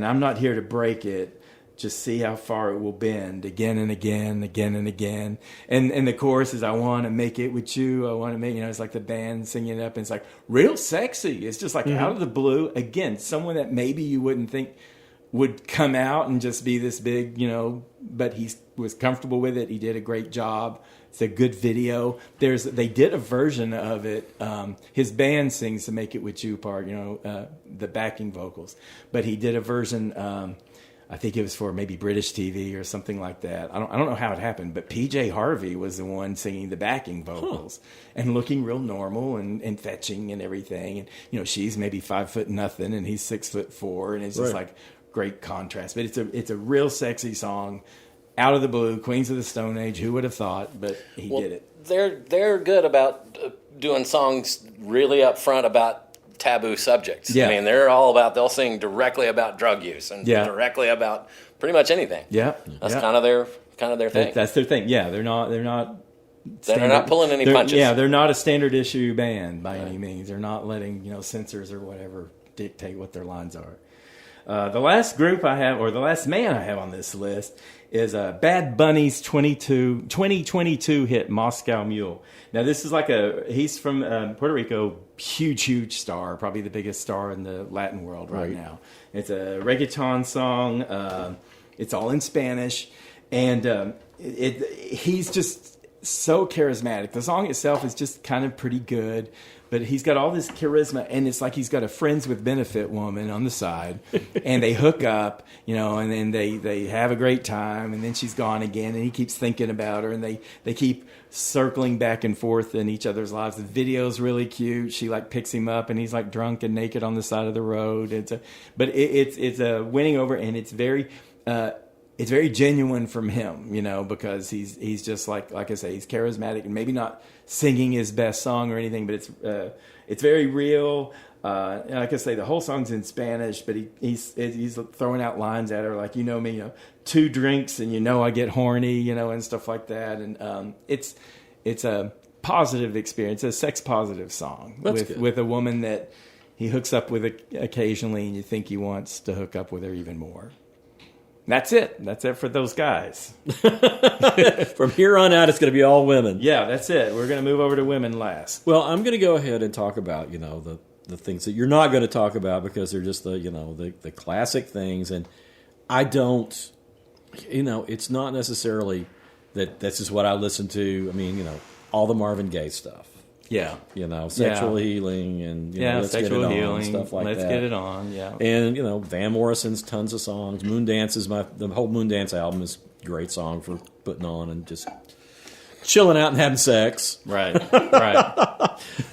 I'm not here to break it. Just see how far it will bend again and again, again and again." And the chorus is, "I want to make it with you. I want to make," it's like the band singing it up, and it's like real sexy. It's just like out of the blue. Again, someone that maybe you wouldn't think would come out and just be this big, but he was comfortable with it. He did a great job. It's a good video. They did a version of it. His band sings the "Make It With You" part, the backing vocals. But he did a version, I think it was for maybe British TV or something like that. I don't know how it happened, but PJ Harvey was the one singing the backing vocals and looking real normal and fetching and everything. And, she's maybe 5'0" and he's 6'4", and it's just like great contrast. But it's a real sexy song. out of the blue, Queens of the Stone Age. Who would have thought? But he did it. They're good about doing songs really upfront about taboo subjects. Yeah. I mean, they're all about, they'll sing directly about drug use and directly about pretty much anything. Yeah. That's kind of their thing. That's their thing. Yeah, they're not They're not pulling any punches. Yeah, they're not a standard issue band by any means. They're not letting censors or whatever dictate what their lines are. The last group I have, or the last man I have on this list, is Bad Bunny's 2022 hit Moscow Mule. Now this is he's from Puerto Rico, huge star, probably the biggest star in the Latin world right now. It's a reggaeton song. It's all in Spanish, and he's just so charismatic. The song itself is just kind of pretty good, but he's got all this charisma, and it's like he's got a friends with benefit woman on the side, and they hook up, and then they have a great time, and then she's gone again, and he keeps thinking about her, and they keep circling back and forth in each other's lives. The video's really cute. She picks him up, and he's drunk and naked on the side of the road. It's a winning over, and it's very genuine from him, because he's just like I say, he's charismatic and maybe not singing his best song or anything, but it's very real. Like I say, the whole song's in Spanish, but he's throwing out lines at her like, me, 2 drinks and I get horny, and stuff like that. And it's a positive experience, a sex positive song with a woman that he hooks up with occasionally, and you think he wants to hook up with her even more. That's it. That's it for those guys. From here on out, it's going to be all women. Yeah, that's it. We're going to move over to women last. Well, I'm going to go ahead and talk about, the things that you're not going to talk about because they're just the classic things. And I don't, it's not necessarily that this is what I listen to. I mean, all the Marvin Gaye stuff. Yeah. Sexual healing and let's get it on healing, stuff like let's that. Let's get it on, yeah. And Van Morrison's tons of songs. Moondance is the whole Moondance album is a great song for putting on and just chilling out and having sex. Right.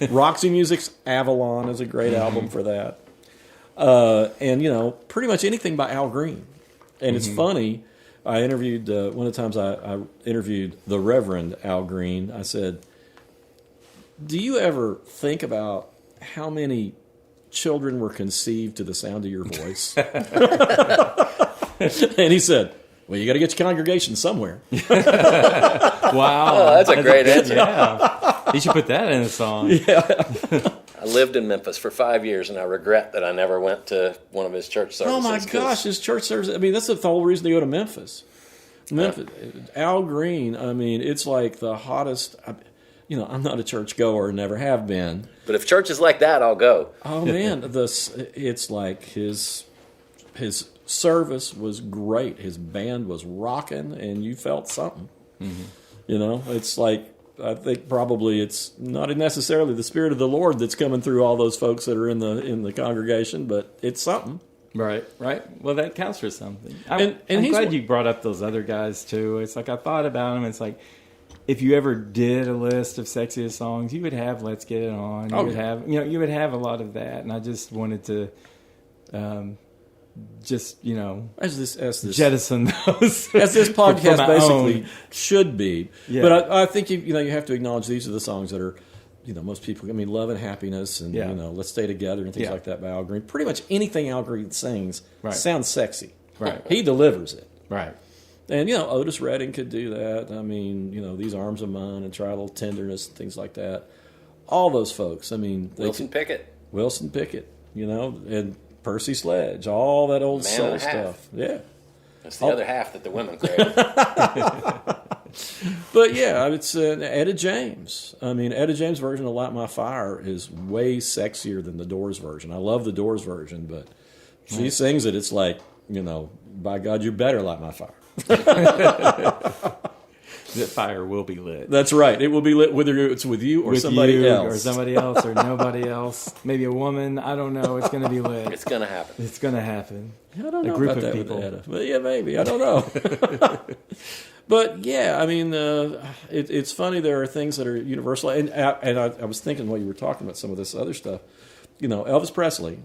Roxy Music's Avalon is a great album for that. And pretty much anything by Al Green. And it's funny. I interviewed one of the times I interviewed the Reverend Al Green. I said, do you ever think about how many children were conceived to the sound of your voice? And he said, well, you got to get your congregation somewhere. Wow. Oh, that's a great answer. Yeah. You should put that in a song. Yeah. I lived in Memphis for 5 years, and I regret that I never went to one of his church services. Oh, my gosh, his church service. I mean, that's the whole reason to go to Memphis. Al Green, I mean, it's like the hottest... I'm not a church goer, never have been. But if church is like that, I'll go. Oh man, it's like his service was great. His band was rocking, and you felt something. Mm-hmm. It's like I think probably it's not necessarily the Spirit of the Lord that's coming through all those folks that are in the congregation, but it's something. Right. Well, that counts for something. I'm glad you brought up those other guys too. It's like I thought about them. It's like, if you ever did a list of sexiest songs, you would have "Let's Get It On." You would have a lot of that, and I just wanted to, as this jettison those as this podcast basically own. Should be. Yeah. But I think you have to acknowledge these are the songs that are, most people. I mean, "Love and Happiness" and "Let's Stay Together" and things like that by Al Green. Pretty much anything Al Green sings sounds sexy. Right. He delivers it. Right. And, Otis Redding could do that. I mean, These Arms of Mine and Try a Little Tenderness and things like that. All those folks. I mean... Wilson Pickett, and Percy Sledge. All that old soul stuff. Yeah. That's the other half that the women crave. But, yeah, it's Etta James. I mean, Etta James' version of Light My Fire is way sexier than the Doors version. I love the Doors version, but she sings it. It's like, by God, you better light my fire. That fire will be lit. That's right. It will be lit whether it's with you or somebody else. Or somebody else or nobody else. Maybe a woman. I don't know. It's going to be lit. It's going to happen. It's going to happen. I don't know a group about of that people. With Etta. But yeah, maybe. I don't know. But yeah, I mean, it's funny. There are things that are universal. And I was thinking while you were talking about some of this other stuff. Elvis Presley,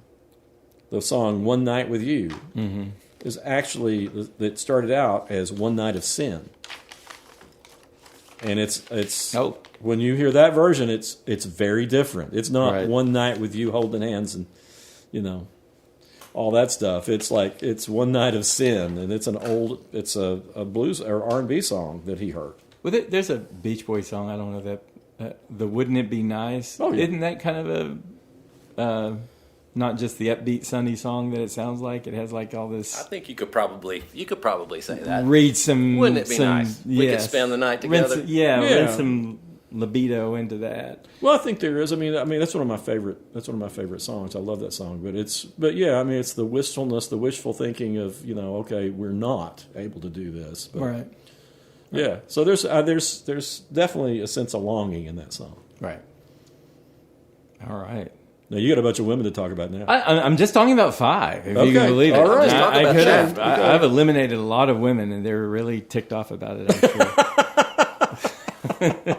the song "One Night with You." Mm-hmm. is actually that started out as One Night of Sin, and it's when you hear that version, it's very different. It's not One Night with You holding hands and all that stuff. It's like it's One Night of Sin, and it's a blues or R&B song that he heard. Well, there's a Beach Boys song. I don't know that the Wouldn't It Be Nice? Oh, yeah. Isn't that kind of a not just the upbeat sunny song that it sounds like? It has like all this. I think you could probably say that. Read some. Wouldn't it be nice? Yes. We could spend the night together. Read some libido into that. Well, I think there is. I mean, that's one of my favorite songs. I love that song. But yeah, I mean, it's the wistfulness, the wishful thinking of okay, we're not able to do this. But, right. Yeah. So there's definitely a sense of longing in that song. Right. All right. Now you got a bunch of women to talk about now. I'm just talking about 5. If you can believe it. All right. I've eliminated a lot of women, and they're really ticked off about it. Actually.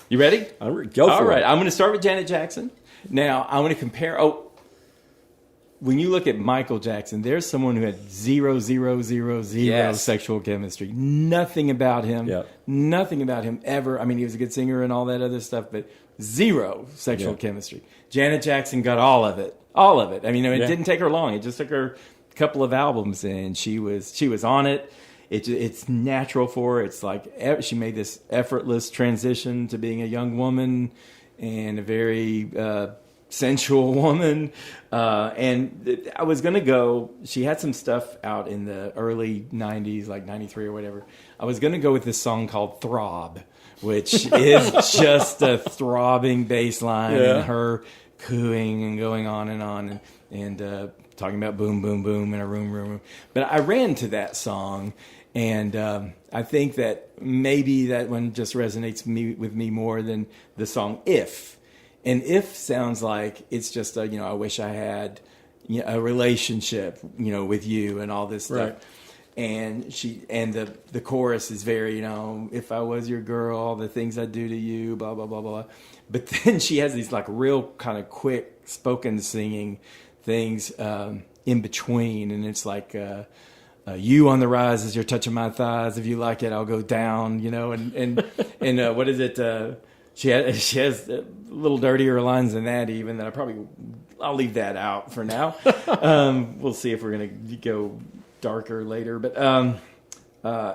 You ready? Go for it. All right. I'm going to start with Janet Jackson. Now I want to compare. When you look at Michael Jackson, there's someone who had zero sexual chemistry. Nothing about him. Yep. Nothing about him ever. I mean, he was a good singer and all that other stuff, but zero sexual chemistry. Janet Jackson got all of it. All of it. I mean, it didn't take her long. It just took her a couple of albums, and she was on it. It's natural for her. It's like she made this effortless transition to being a young woman and a very sensual woman. And I was going to go, she had some stuff out in the early 90s, like 93 or whatever. I was going to go with this song called Throb, which is just a throbbing bass line and her cooing and going on and talking about boom, boom, boom in a room. But I ran to that song, and I think that maybe that one just resonates with me more than the song If. And If sounds like it's just I wish I had a relationship, with you and all this stuff. Right. And the chorus is very, if I was your girl, all the things I'd do to you, blah, blah, blah, blah. But then she has these like real kind of quick spoken singing things in between. And it's like, you on the rise as you're touching my thighs. If you like it, I'll go down, and what is it? She has little dirtier lines than that even that I'll leave that out for now. We'll see if we're going to go darker later. But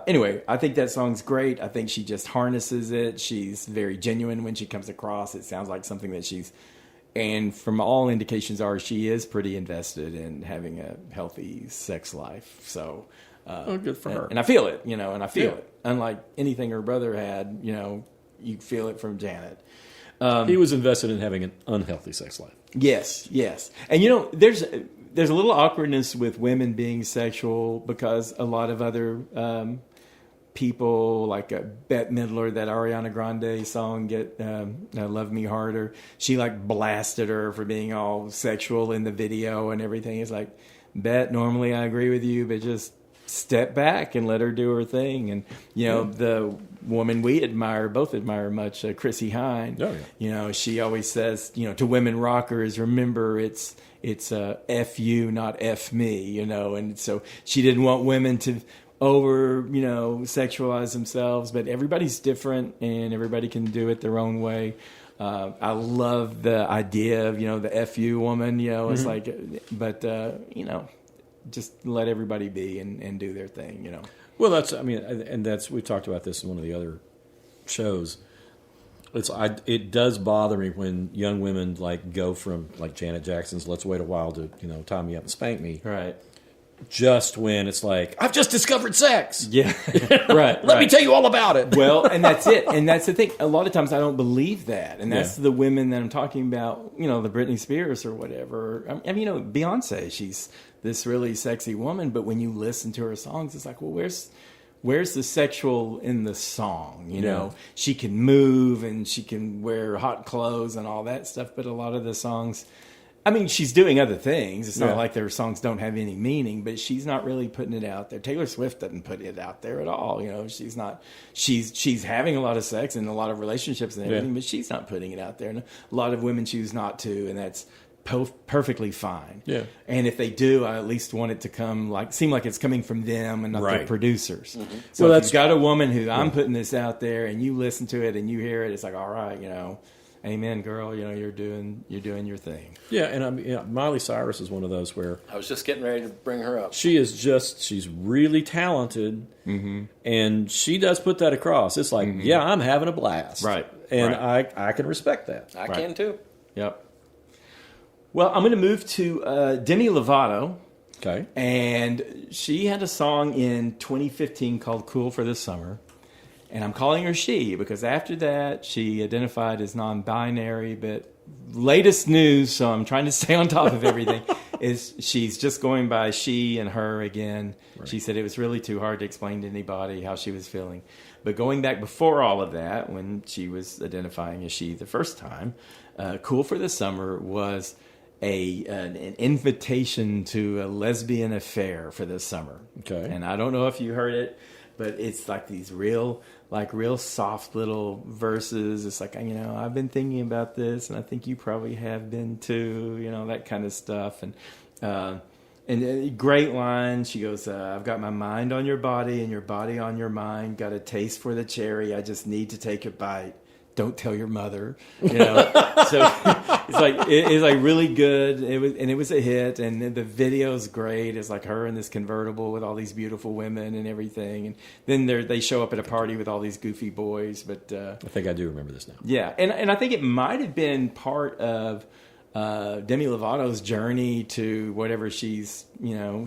anyway, I think that song's great. I think she just harnesses it. She's very genuine when she comes across. It sounds like something that and from all indications she is pretty invested in having a healthy sex life. So good for her. And I feel it, and I feel it. Unlike anything her brother had, you feel it from Janet. He was invested in having an unhealthy sex life. Yes. And there's a little awkwardness with women being sexual because a lot of other people, like Bette Midler, that Ariana Grande song, Love Me Harder, she like blasted her for being all sexual in the video and everything. It's like, Bette, normally I agree with you, but just step back and let her do her thing. And the woman we both admire much, Chrissy Hine. Oh, yeah. She always says, to women rockers, remember it's F you, not F me. And so she didn't want women to over sexualize themselves, but everybody's different and everybody can do it their own way. I love the idea of the FU woman. It's like, but just let everybody be and do their thing. Well, we talked about this in one of the other shows. It does bother me when young women go from Janet Jackson's "Let's Wait a While" to "Tie Me Up and Spank Me." Right. Just when it's like, I've just discovered sex. Yeah. Right. Let me tell you all about it. Well, and that's it. And that's the thing. A lot of times I don't believe that. And that's the women that I'm talking about, the Britney Spears or whatever. I mean, Beyonce, she's this really sexy woman, but when you listen to her songs, it's like, well, where's the sexual in the song? She can move and she can wear hot clothes and all that stuff, but a lot of the songs, I mean, she's doing other things. It's not like their songs don't have any meaning, but she's not really putting it out there. Taylor Swift doesn't put it out there at all. She's not. She's having a lot of sex and a lot of relationships and everything, but she's not putting it out there. And a lot of women choose not to, and that's perfectly fine. Yeah. And if they do, I at least want it to seem like it's coming from them and not the producers. Mm-hmm. So Well, if you've got a woman who I'm putting this out there and you listen to it and you hear it, it's like, all right, amen, girl. You're doing your thing. Yeah, and Miley Cyrus is one of those where I was just getting ready to bring her up. she's really talented, and she does put that across. It's like, yeah, I'm having a blast, Right. And Right. I can respect that. I can too. Yep. Well, I'm going to move to Demi Lovato. Okay. And she had a song in 2015 called Cool for the Summer. And I'm calling her she because after that she identified as non-binary. But latest news, so I'm trying to stay on top of everything, is she's just going by she and her again. Right. She said it was really too hard to explain to anybody how she was feeling. But going back before all of that, when she was identifying as she the first time, Cool for the Summer was an invitation to a lesbian affair for this summer. Okay. And I don't know if you heard it, but it's like these real soft little verses. It's like, I've been thinking about this, and I think you probably have been too, that kind of stuff. And a great line. She goes, I've got my mind on your body and your body on your mind. Got a taste for the cherry. I just need to take a bite. Don't tell your mother, So it's like really good. It was a hit, and the video's great. It's like her in this convertible with all these beautiful women and everything, and then they show up at a party with all these goofy boys. But I think I do remember this now. Yeah, and I think it might have been part of Demi Lovato's journey to whatever she's,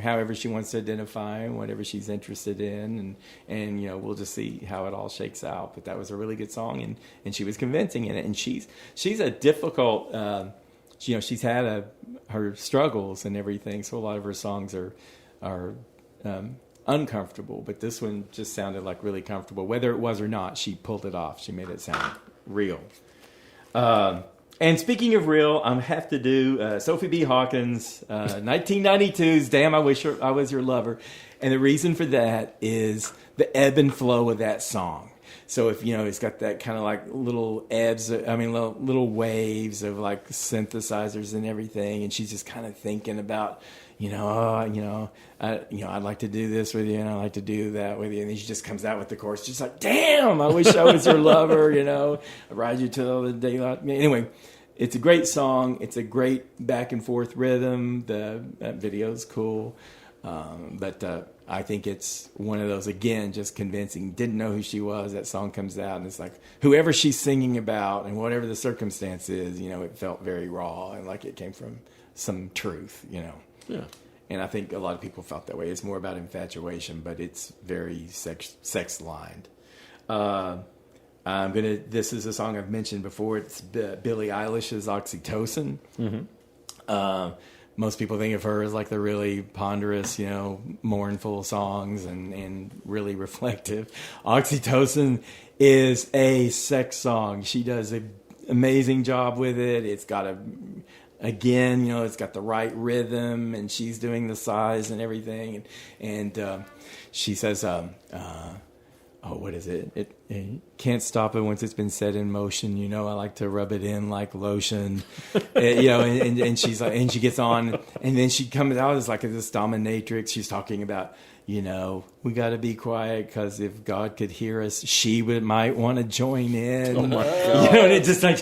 however she wants to identify, whatever she's interested in, and we'll just see how it all shakes out. But that was a really good song, and she was convincing in it. And she's a difficult, she's had her struggles and everything. So a lot of her songs are uncomfortable, but this one just sounded like really comfortable. Whether it was or not, she pulled it off. She made it sound real. And speaking of real, I have to do Sophie B. Hawkins, 1992's Damn, I Wish I Was Your Lover. And the reason for that is the ebb and flow of that song. So if, it's got that kind of like little little waves of like synthesizers and everything. And she's just kind of thinking about, I'd like to do this with you, and I'd like to do that with you. And then she just comes out with the chorus, just like, damn, I wish I was your lover, I ride you till the daylight. Anyway, it's a great song. It's a great back and forth rhythm. That video's cool. But I think it's one of those, again, just convincing. Didn't know who she was. That song comes out, and it's like, whoever she's singing about and whatever the circumstance is, it felt very raw and like it came from some truth, Yeah. And I think a lot of people felt that way. It's more about infatuation, but it's very sex-lined. This is a song I've mentioned before. It's Billie Eilish's Oxytocin. Mm-hmm. Most people think of her as like the really ponderous, mournful songs and really reflective. Oxytocin is a sex song. She does an amazing job with it. It's got it's got the right rhythm, and she's doing the sighs and everything. And she says, what is it? It can't stop it once it's been set in motion. I like to rub it in like lotion. And she's like, and she gets on, and then she comes out as like this dominatrix. She's talking about, we got to be quiet because if God could hear us, she might want to join in. Oh my God. And it's just like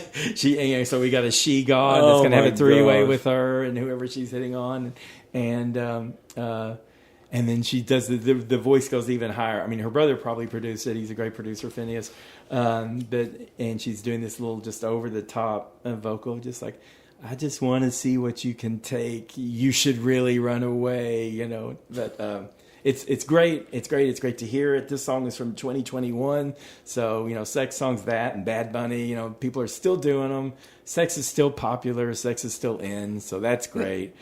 so we got a she God that's going to have a three-way with her and whoever she's hitting on, and then she does the voice goes even higher. I mean, her brother probably produced it. He's a great producer, Phineas. And she's doing this little just over the top vocal, just like, I just want to see what you can take. You should really run away, But it's great. It's great. It's great to hear it. This song is from 2021. So, sex songs, that and Bad Bunny, people are still doing them. Sex is still popular. Sex is still in. So that's great.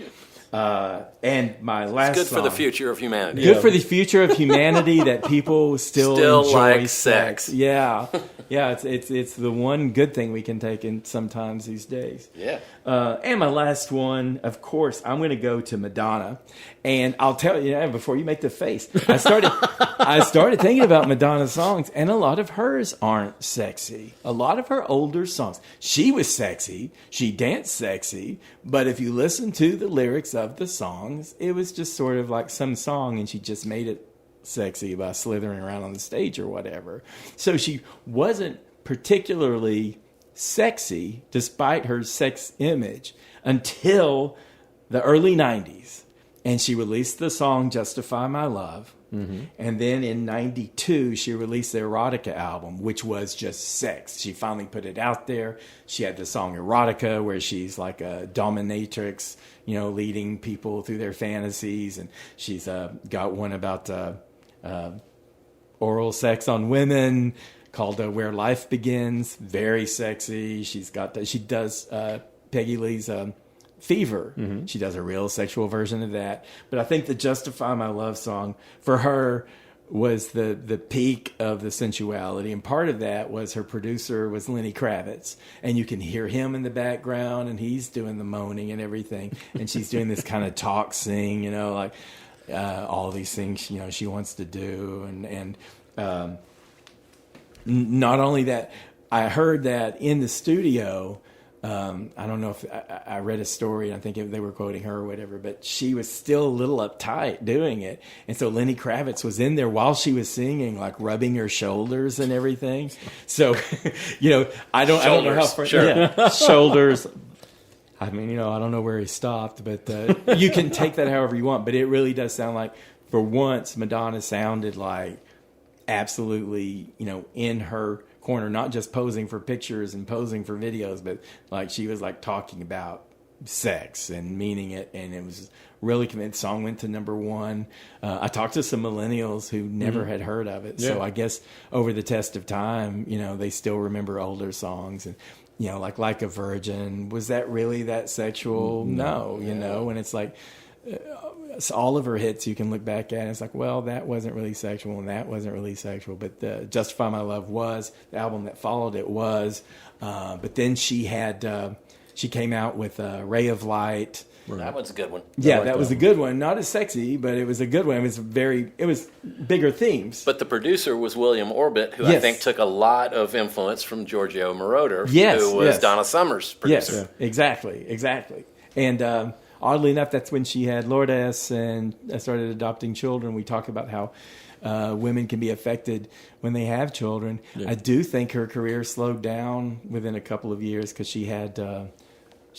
And my last It's good for the song, future of humanity. good for the future of humanity that people still enjoy like sex. Yeah, yeah. It's the one good thing we can take in sometimes these days. Yeah. And my last one, of course, I'm going to go to Madonna, and I'll tell you before you make the face. I started thinking about Madonna's songs, and a lot of hers aren't sexy. A lot of her older songs, she was sexy, she danced sexy, but if you listen to the lyrics of the songs, it was just sort of like some song, and she just made it sexy by slithering around on the stage or whatever. So she wasn't particularly sexy despite her sex image until the early 90s, and she released the song Justify My Love. And then in 92 she released the Erotica album, which was just sex. She finally put it out there. She had the song Erotica, where she's like a dominatrix, leading people through their fantasies, and she's got one about oral sex on women called Where Life Begins. Very sexy. She does Peggy Lee's Fever. She does a real sexual version of that. But I think the Justify My Love song for her was the peak of the sensuality, and part of that was her producer was Lenny Kravitz, and you can hear him in the background, and he's doing the moaning and everything, and she's doing this kind of talk sing, like all these things she wants to do, and not only that, I heard that in the studio. I don't know if I read a story, I think they were quoting her or whatever, but she was still a little uptight doing it. And so Lenny Kravitz was in there while she was singing, like rubbing her shoulders and everything. So, I don't know how far. Sure. Yeah, shoulders. I mean, I don't know where he stopped, but you can take that however you want. But it really does sound like, for once, Madonna sounded like absolutely, in her corner, not just posing for pictures and posing for videos, but like she was like talking about sex and meaning it, and it was really committed. Song went to number 1. I talked to some millennials who never had heard of it, so I guess over the test of time, they still remember older songs, and like a Virgin, was that really that sexual? No, and it's like all of her hits you can look back at and it's like, well, that wasn't really sexual and that wasn't really sexual, but Justify My Love was. The album that followed it was. But then she came out with Ray of Light. That was a good one. Yeah, that was a good one. Not as sexy, but it was a good one. It was bigger themes. But the producer was William Orbit, who I think took a lot of influence from Giorgio Moroder, who was Donna Summer's producer. Yes, exactly. And oddly enough, that's when she had Lourdes and started adopting children. We talk about how women can be affected when they have children. Yeah. I do think her career slowed down within a couple of years because she had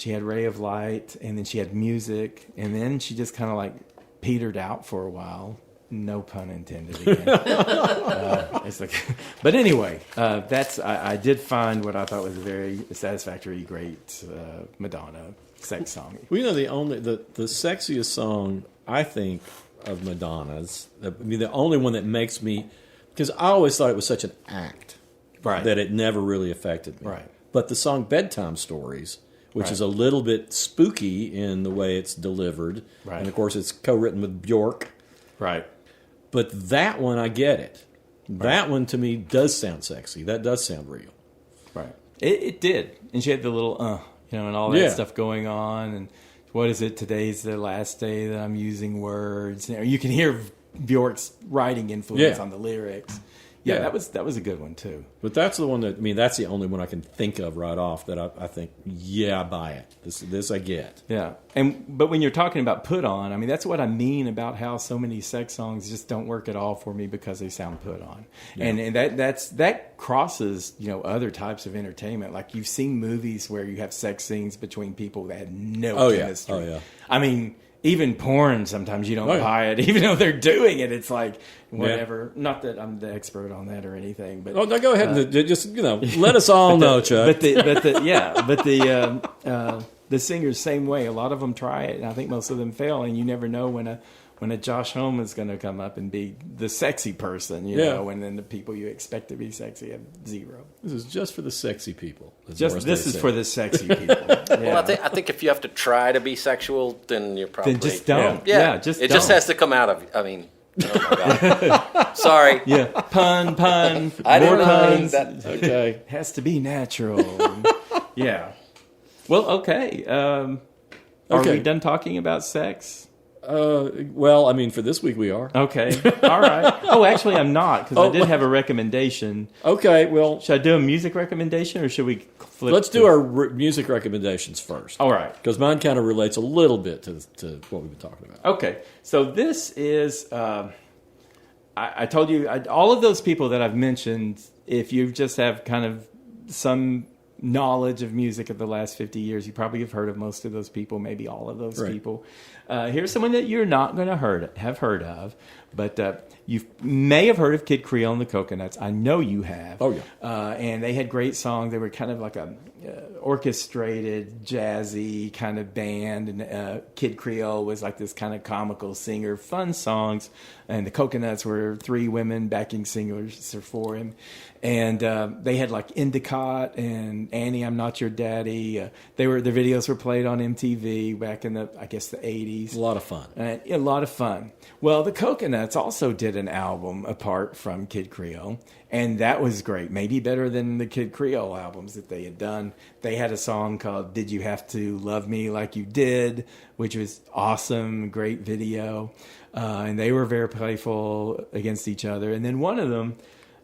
Ray of Light, and then she had music, and then she just kind of like petered out for a while. No pun intended again. But anyway, I did find what I thought was a very satisfactory, great Madonna sex song. Well, the sexiest song I think of Madonna's, the only one that makes me, because I always thought it was such an act, that it never really affected me. Right. But the song Bedtime Stories, which is a little bit spooky in the way it's delivered, and of course it's co-written with Bjork. Right. But that one, I get it. Right. That one to me does sound sexy. That does sound real. Right. It did, and she had the little and all that stuff going on, and what is it? Today's the last day that I'm using words. You can hear Bjork's writing influence on the lyrics. Yeah, that was a good one too. But that's the one that's the only one I can think of right off that I think, I buy it. This I get. Yeah, but when you're talking about put on, that's what I mean about how so many sex songs just don't work at all for me because they sound put on, and that crosses other types of entertainment. Like you've seen movies where you have sex scenes between people that had no chemistry. Oh yeah. Even porn, sometimes you don't buy it, even though they're doing it. It's like whatever. Yeah. Not that I'm the expert on that or anything, but no, go ahead and just let us all know, Chuck. The singers same way. A lot of them try it, and I think most of them fail. And you never know when when a Josh Homme is going to come up and be the sexy person, you know, and then the people you expect to be sexy have zero. This is just for the sexy people. This is for the sexy people. Well, I think if you have to try to be sexual, then you're probably... Then just don't. Yeah, just it don't. just has to come out of... I mean... Oh my God. Sorry. Yeah, pun. I More didn't puns. that. Okay. Has to be natural. Yeah. Well, okay. Are we done talking about sex? Well, I mean, for this week we are. Okay. All right. Oh, actually, I'm not, because I did have a recommendation. Okay, well... Should I do a music recommendation, or should we flip? Let's do our music recommendations first. All right. Because mine kind of relates a little bit to what we've been talking about. Okay. So this is... I told you, all of those people that I've mentioned, if you just have kind of some knowledge of music of the last 50 years, you probably have heard of most of those people, maybe all of those people. Here's someone that you're not going to have heard of, but you may have heard of Kid Creole and the Coconuts. I know you have. Oh, yeah. And they had great songs. They were kind of like a orchestrated, jazzy kind of band. And Kid Creole was like this kind of comical singer, fun songs. And the Coconuts were 3 women backing singers for him. And they had like Endicott and Annie, I'm Not Your Daddy. The videos were played on MTV back in the 80s. A lot of fun. A lot of fun. Well, the Coconuts also did an album apart from Kid Creole, and that was great. Maybe better than the Kid Creole albums that they had done. They had a song called Did You Have to Love Me Like You Did, which was awesome, great video. And they were very playful against each other. And then one of them,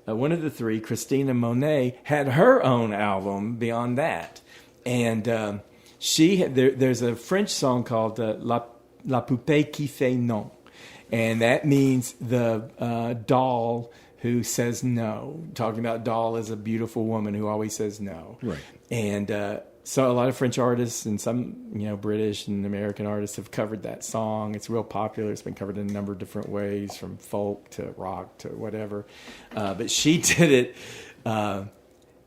one of the 3, Christina Monet, had her own album beyond that. And there's a French song called La Poupée qui fait non. And that means the doll who says no. Talking about doll as a beautiful woman who always says no. Right. And so a lot of French artists and some British and American artists have covered that song. It's real popular. It's been covered in a number of different ways, from folk to rock to whatever. But she did it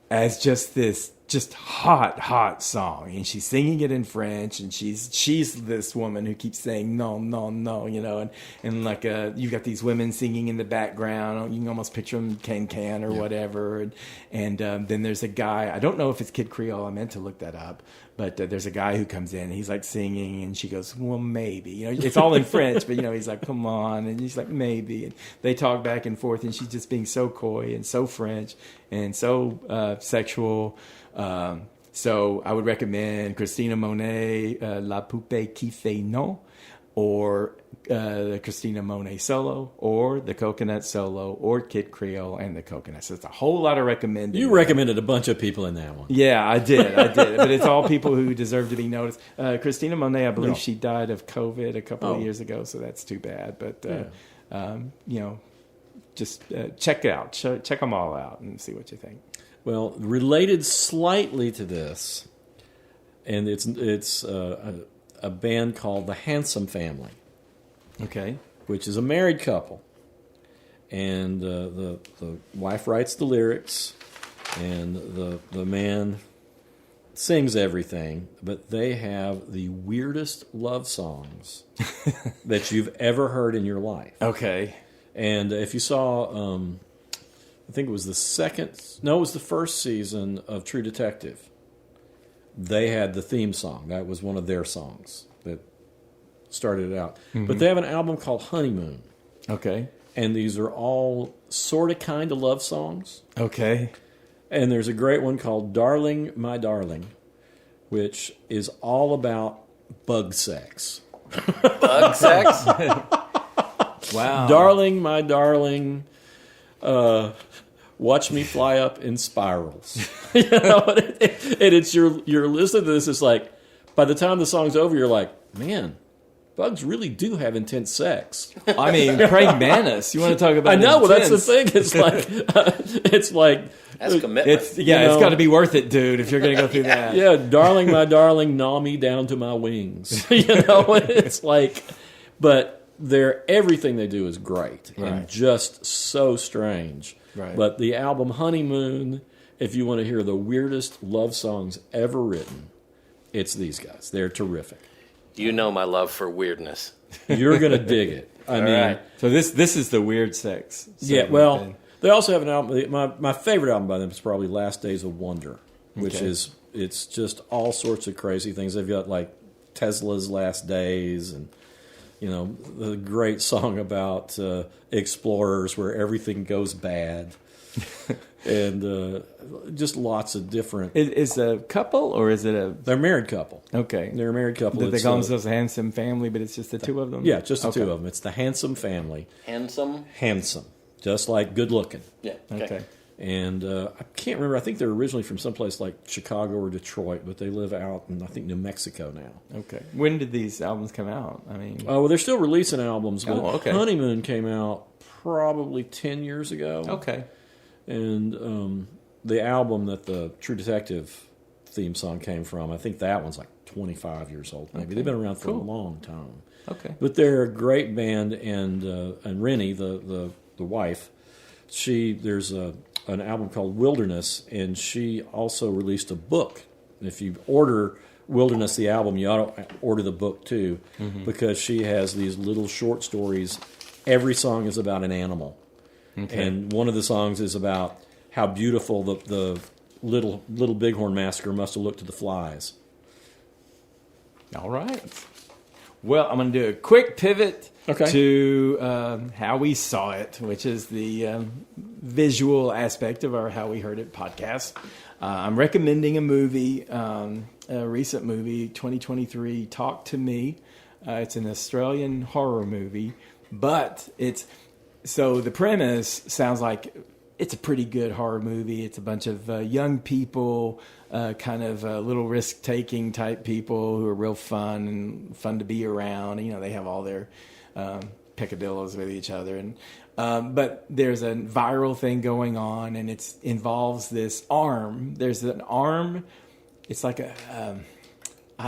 as just this hot song, and she's singing it in French, and she's this woman who keeps saying no, and like you've got these women singing in the background. You can almost picture them can or whatever, and then there's a guy. I don't know if it's Kid Creole. I meant to look that up, but there's a guy who comes in, and he's like singing, and she goes, well, maybe, it's all in French, but he's like, come on, and he's like, maybe, and they talk back and forth, and she's just being so coy and so French and so sexual. So I would recommend Christina Monet, La Poupée qui fait non, or the Christina Monet solo, or the Coconut solo, or Kid Creole and the Coconuts. So it's a whole lot of recommending. You recommended a bunch of people in that one. Yeah, I did. But it's all people who deserve to be noticed. Christina Monet, I believe she died of COVID a couple of years ago, so that's too bad. But, just check it out. Check them all out and see what you think. Well, related slightly to this, and it's a band called the Handsome Family. Okay. Which is a married couple. And the wife writes the lyrics, and the man sings everything, but they have the weirdest love songs that you've ever heard in your life. Okay. And if you saw... I think it was the first season of True Detective. They had the theme song. That was one of their songs that started it out. Mm-hmm. But they have an album called Honeymoon. Okay. And these are all sort of kind of love songs. Okay. And there's a great one called Darling, My Darling, which is all about bug sex. Bug sex? Wow. Darling, my darling... watch me fly up in spirals. And it's you're listening to this. It's like by the time the song's over, you're like, man, bugs really do have intense sex. I mean, Craig Manis. You want to talk about? I know. Intense. Well, that's the thing. It's like that's commitment. It's got to be worth it, dude. If you're going to go through that. Yeah, darling, my darling, gnaw me down to my wings. It's like, but. Everything they do is great and just so strange. Right. But the album Honeymoon, if you want to hear the weirdest love songs ever written, it's these guys. They're terrific. You know my love for weirdness. You're going to dig it. I All mean, right. So this is the weird sex. yeah. segment Well, then. they also have an album. My favorite album by them is probably Last Days of Wonder, which Okay. is it's just all sorts of crazy things. They've got like Tesla's Last Days, and the great song about explorers where everything goes bad, and just lots of different. Is a couple or is it a They're a married couple. okay? They're a married couple. They It's, call themselves a handsome family, but it's just the two of them. yeah, just the Okay. two of them. It's the Handsome Family. Handsome. Handsome, just like good looking. Yeah. Okay. And I can't remember. I think they're originally from someplace like Chicago or Detroit, but they live out in, I think, New Mexico now. Okay. When did these albums come out? I mean, Well, they're still releasing albums, but Oh, okay. Honeymoon came out probably 10 years ago. okay. And the album that the True Detective theme song came from, I think that one's like 25 years old. Maybe they've been around for a long time. Okay. But they're a great band, and Rennie, the wife, there's an album called Wilderness, and she also released a book. If you order Wilderness, the album, you ought to order the book too, because she has these little short stories. Every song is about an animal, and one of the songs is about how beautiful the little bighorn massacre must have looked to the flies. All right. Well, I'm going to do a quick pivot to How We Saw It, which is the visual aspect of our How We Heard It podcast. I'm recommending a movie, a recent movie, 2023, Talk to Me. It's an Australian horror movie, but so the premise sounds like it's a pretty good horror movie. It's a bunch of young people, kind of little risk-taking type people who are real fun and fun to be around. They have all their peccadillos with each other, and but there's a viral thing going on, and it involves this arm. There's an arm. It's like I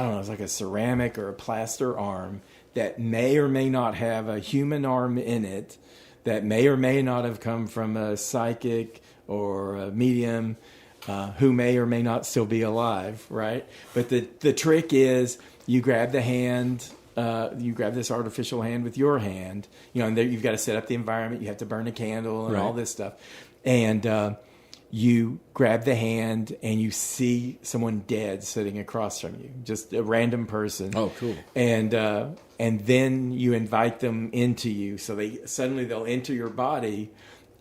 don't know. It's like a ceramic or a plaster arm that may or may not have a human arm in it. That may or may not have come from a psychic or a medium who may or may not still be alive, right? But the trick is you grab the hand, you grab this artificial hand with your hand, and there you've got to set up the environment. You have to burn a candle and all this stuff. And you grab the hand and you see someone dead sitting across from you, just a random person. Oh, cool. And then you invite them into you. So they'll enter your body,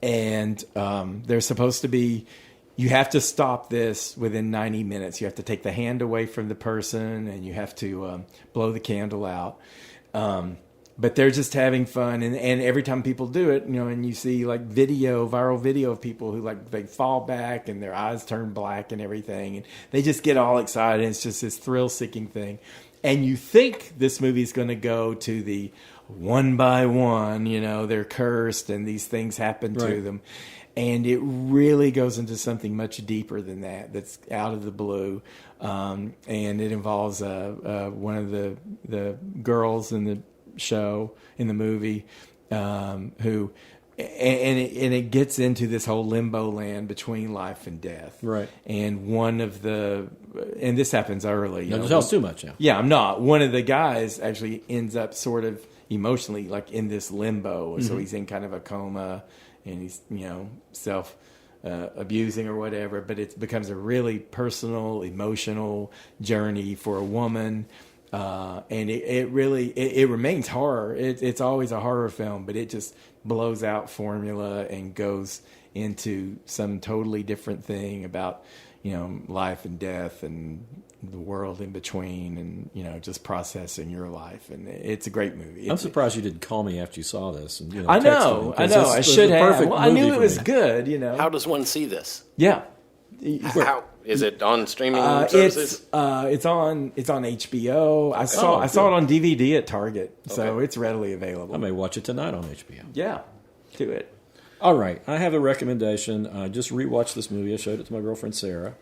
and they're supposed to be, you have to stop this within 90 minutes. You have to take the hand away from the person, and you have to blow the candle out. But they're just having fun, and every time people do it, and you see like viral video of people who they fall back and their eyes turn black and everything, and they just get all excited. And it's just this thrill-seeking thing. And you think this movie is going to go to the one by one, they're cursed and these things happen to them. And it really goes into something much deeper than that, that's out of the blue. And it involves one of the girls in the show, in the movie, who... And it gets into this whole limbo land between life and death. Right. And and this happens early. Don't tell us too much now. Yeah, I'm not. One of the guys actually ends up sort of emotionally like in this limbo. So he's in kind of a coma, and he's, self abusing or whatever. But it becomes a really personal, emotional journey for a woman. And it really remains horror. It's always a horror film, but it just blows out formula and goes into some totally different thing about life and death and the world in between, and just processing your life. And it's a great movie. I'm surprised you didn't call me after you saw this. And, I know. I should have. Well, I knew it was good. How does one see this? Yeah. How is it on streaming services? It's on HBO. I saw it on DVD at Target, so it's readily available. I may watch it tonight on HBO. Yeah, do it. All right, I have a recommendation. I just rewatched this movie. I showed it to my girlfriend Sarah.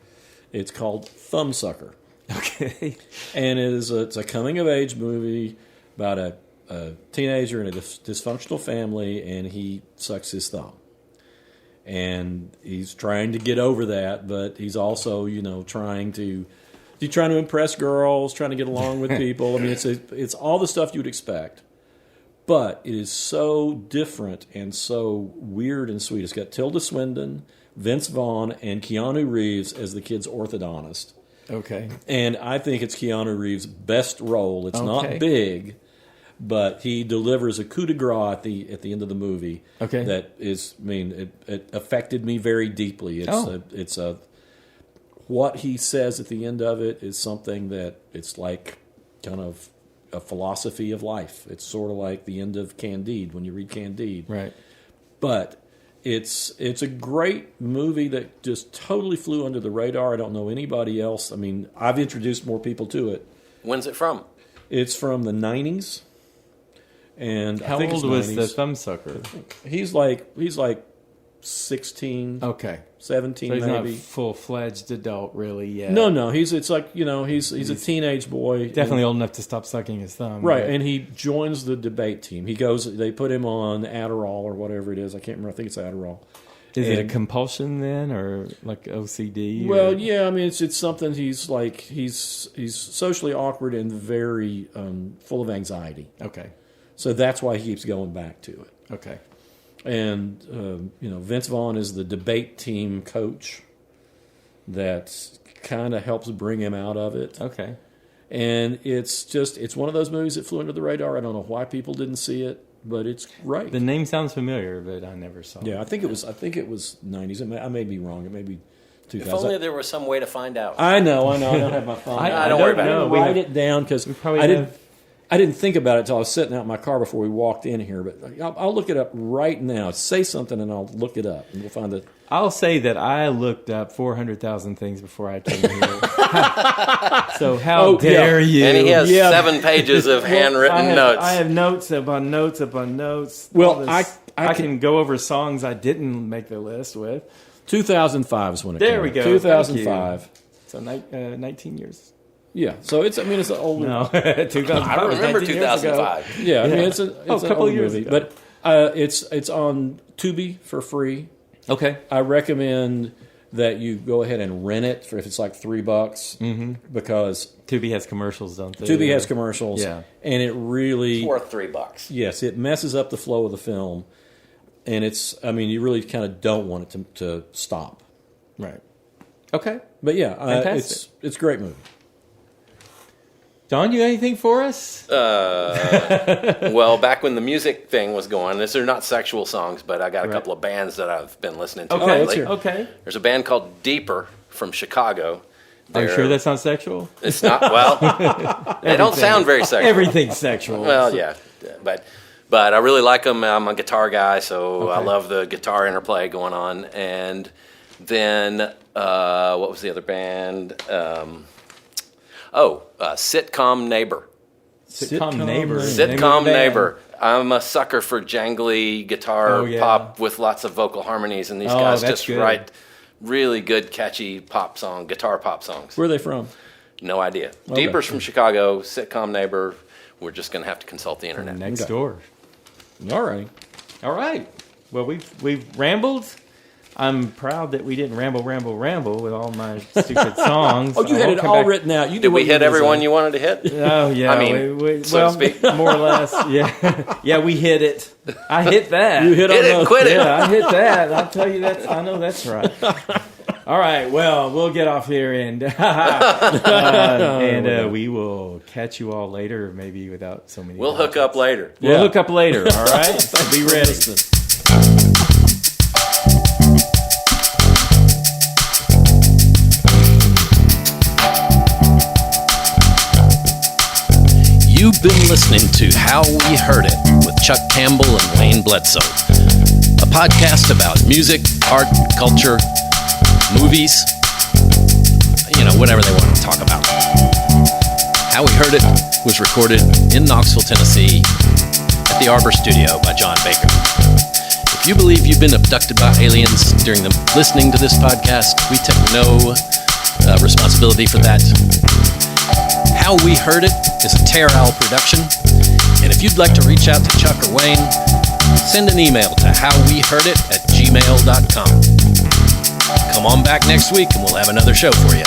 It's called Thumbsucker. Okay, and it's a coming of age movie about a teenager in a dysfunctional family, and he sucks his thumb. And he's trying to get over that, but he's also, trying to impress girls, trying to get along with people. I mean, it's all the stuff you'd expect. but it is so different and so weird and sweet. It's got Tilda Swinton, Vince Vaughn, and Keanu Reeves as the kid's orthodontist. Okay. And I think it's Keanu Reeves' best role. It's not Okay. big, but he delivers a coup de grace at the end of the movie. Okay. That is, I mean, it affected me very deeply. It's what he says at the end of it is something that it's like kind of a philosophy of life. It's sort of like the end of Candide when you read Candide. Right. But it's a great movie that just totally flew under the radar. I don't know anybody else. I mean, I've introduced more people to it. When's it from? It's from the 90s. And How I think old it's was 90s. the thumbsucker? He's like 16, Okay. 17 So he's maybe. not full-fledged adult really yet. No, it's like, he's a teenage boy. Definitely old enough to stop sucking his thumb. Right, but- and he joins the debate team. They put him on Adderall or whatever it is. I can't remember. I think it's Adderall. Is it a And- compulsion then, or like OCD? Well, or? yeah, I mean, it's something he's socially awkward and very full of anxiety. Okay. So that's why he keeps going back to it. Okay. And Vince Vaughn is the debate team coach that kind of helps bring him out of it. Okay. And it's one of those movies that flew under the radar. I don't know why people didn't see it, but it's great. The name sounds familiar, but I never saw it. Yeah, I think it was 90s. I may be wrong. It may be 2000. If only there was some way to find out. I know. I don't have my phone. I don't worry about it. I We write have- it down because probably I didn't think about it until I was sitting out in my car before we walked in here. But I'll look it up right now. Say something, and I'll look it up, and we'll find it. I'll say that I looked up 400,000 things before I came here. So how dare you? And he has Yeah. 7 pages of handwritten notes. I have notes upon notes upon notes. Well, All I I can go over songs I didn't make the list with. 2005 is when it There came we out. go. 2005. So 19 years. Yeah. So it's an old No, 2005. I was remember 19 years ago. 2005. Yeah, I mean Yeah. it's an couple old years movie, ago. but it's on Tubi for free. Okay. I recommend that you go ahead and rent it for if it's like $3 because Tubi has commercials, don't they? Tubi has commercials, Yeah. and it really Worth $3. yes, it messes up the flow of the film, and you really kind of don't want it to stop. Right. Okay. But yeah, Fantastic. it's a great movie. Don, you got anything for us? Well, back when the music thing was going, these are not sexual songs, but I got a couple of bands that I've been listening to Okay. let's lately. hear it. Okay. There's a band called Deeper from Chicago. Are you They're- sure that's not sexual? It's not, well, they don't sound very sexual. Everything's sexual. Well, yeah, but I really like them. I'm a guitar guy, so I Okay. love the guitar interplay going on. And then what was the other band? Sitcom Neighbor. Sitcom Neighbor. Sitcom Neighbor. I'm a sucker for jangly guitar Oh, yeah. pop with lots of vocal harmonies, and these Oh, guys that's just good. write really good, catchy guitar pop songs. Where are they from? No idea. Okay. Deeper's from Chicago. Sitcom Neighbor. We're just going to have to consult the internet. Next Okay. door. All right. All right. Well, we've rambled. I'm proud that we didn't ramble with all my stupid songs. Oh, you I had won't it come all back- written out. You Did we hit everyone you wanted to hit? Oh yeah. I mean, so to speak. more or less. Yeah. Yeah, we hit it. I hit that. You hit Hit on it, those. quit it. Yeah, I hit that. I'll tell you that. I know that's right. All right. Well, we'll get off here and we will catch you all later, maybe without so many. We'll hook up later. We'll Yeah. hook up later. All right. So be ready. You've been listening to How We Heard It with Chuck Campbell and Wayne Bledsoe, a podcast about music, art, culture, movies, whatever they want to talk about. How We Heard It was recorded in Knoxville, Tennessee at the Arbor Studio by John Baker. If you believe you've been abducted by aliens during listening to this podcast, we take no responsibility for that. How We Heard It is a Tear Owl production, and if you'd like to reach out to Chuck or Wayne, send an email to howweheardit@gmail.com. Come on back next week and we'll have another show for you.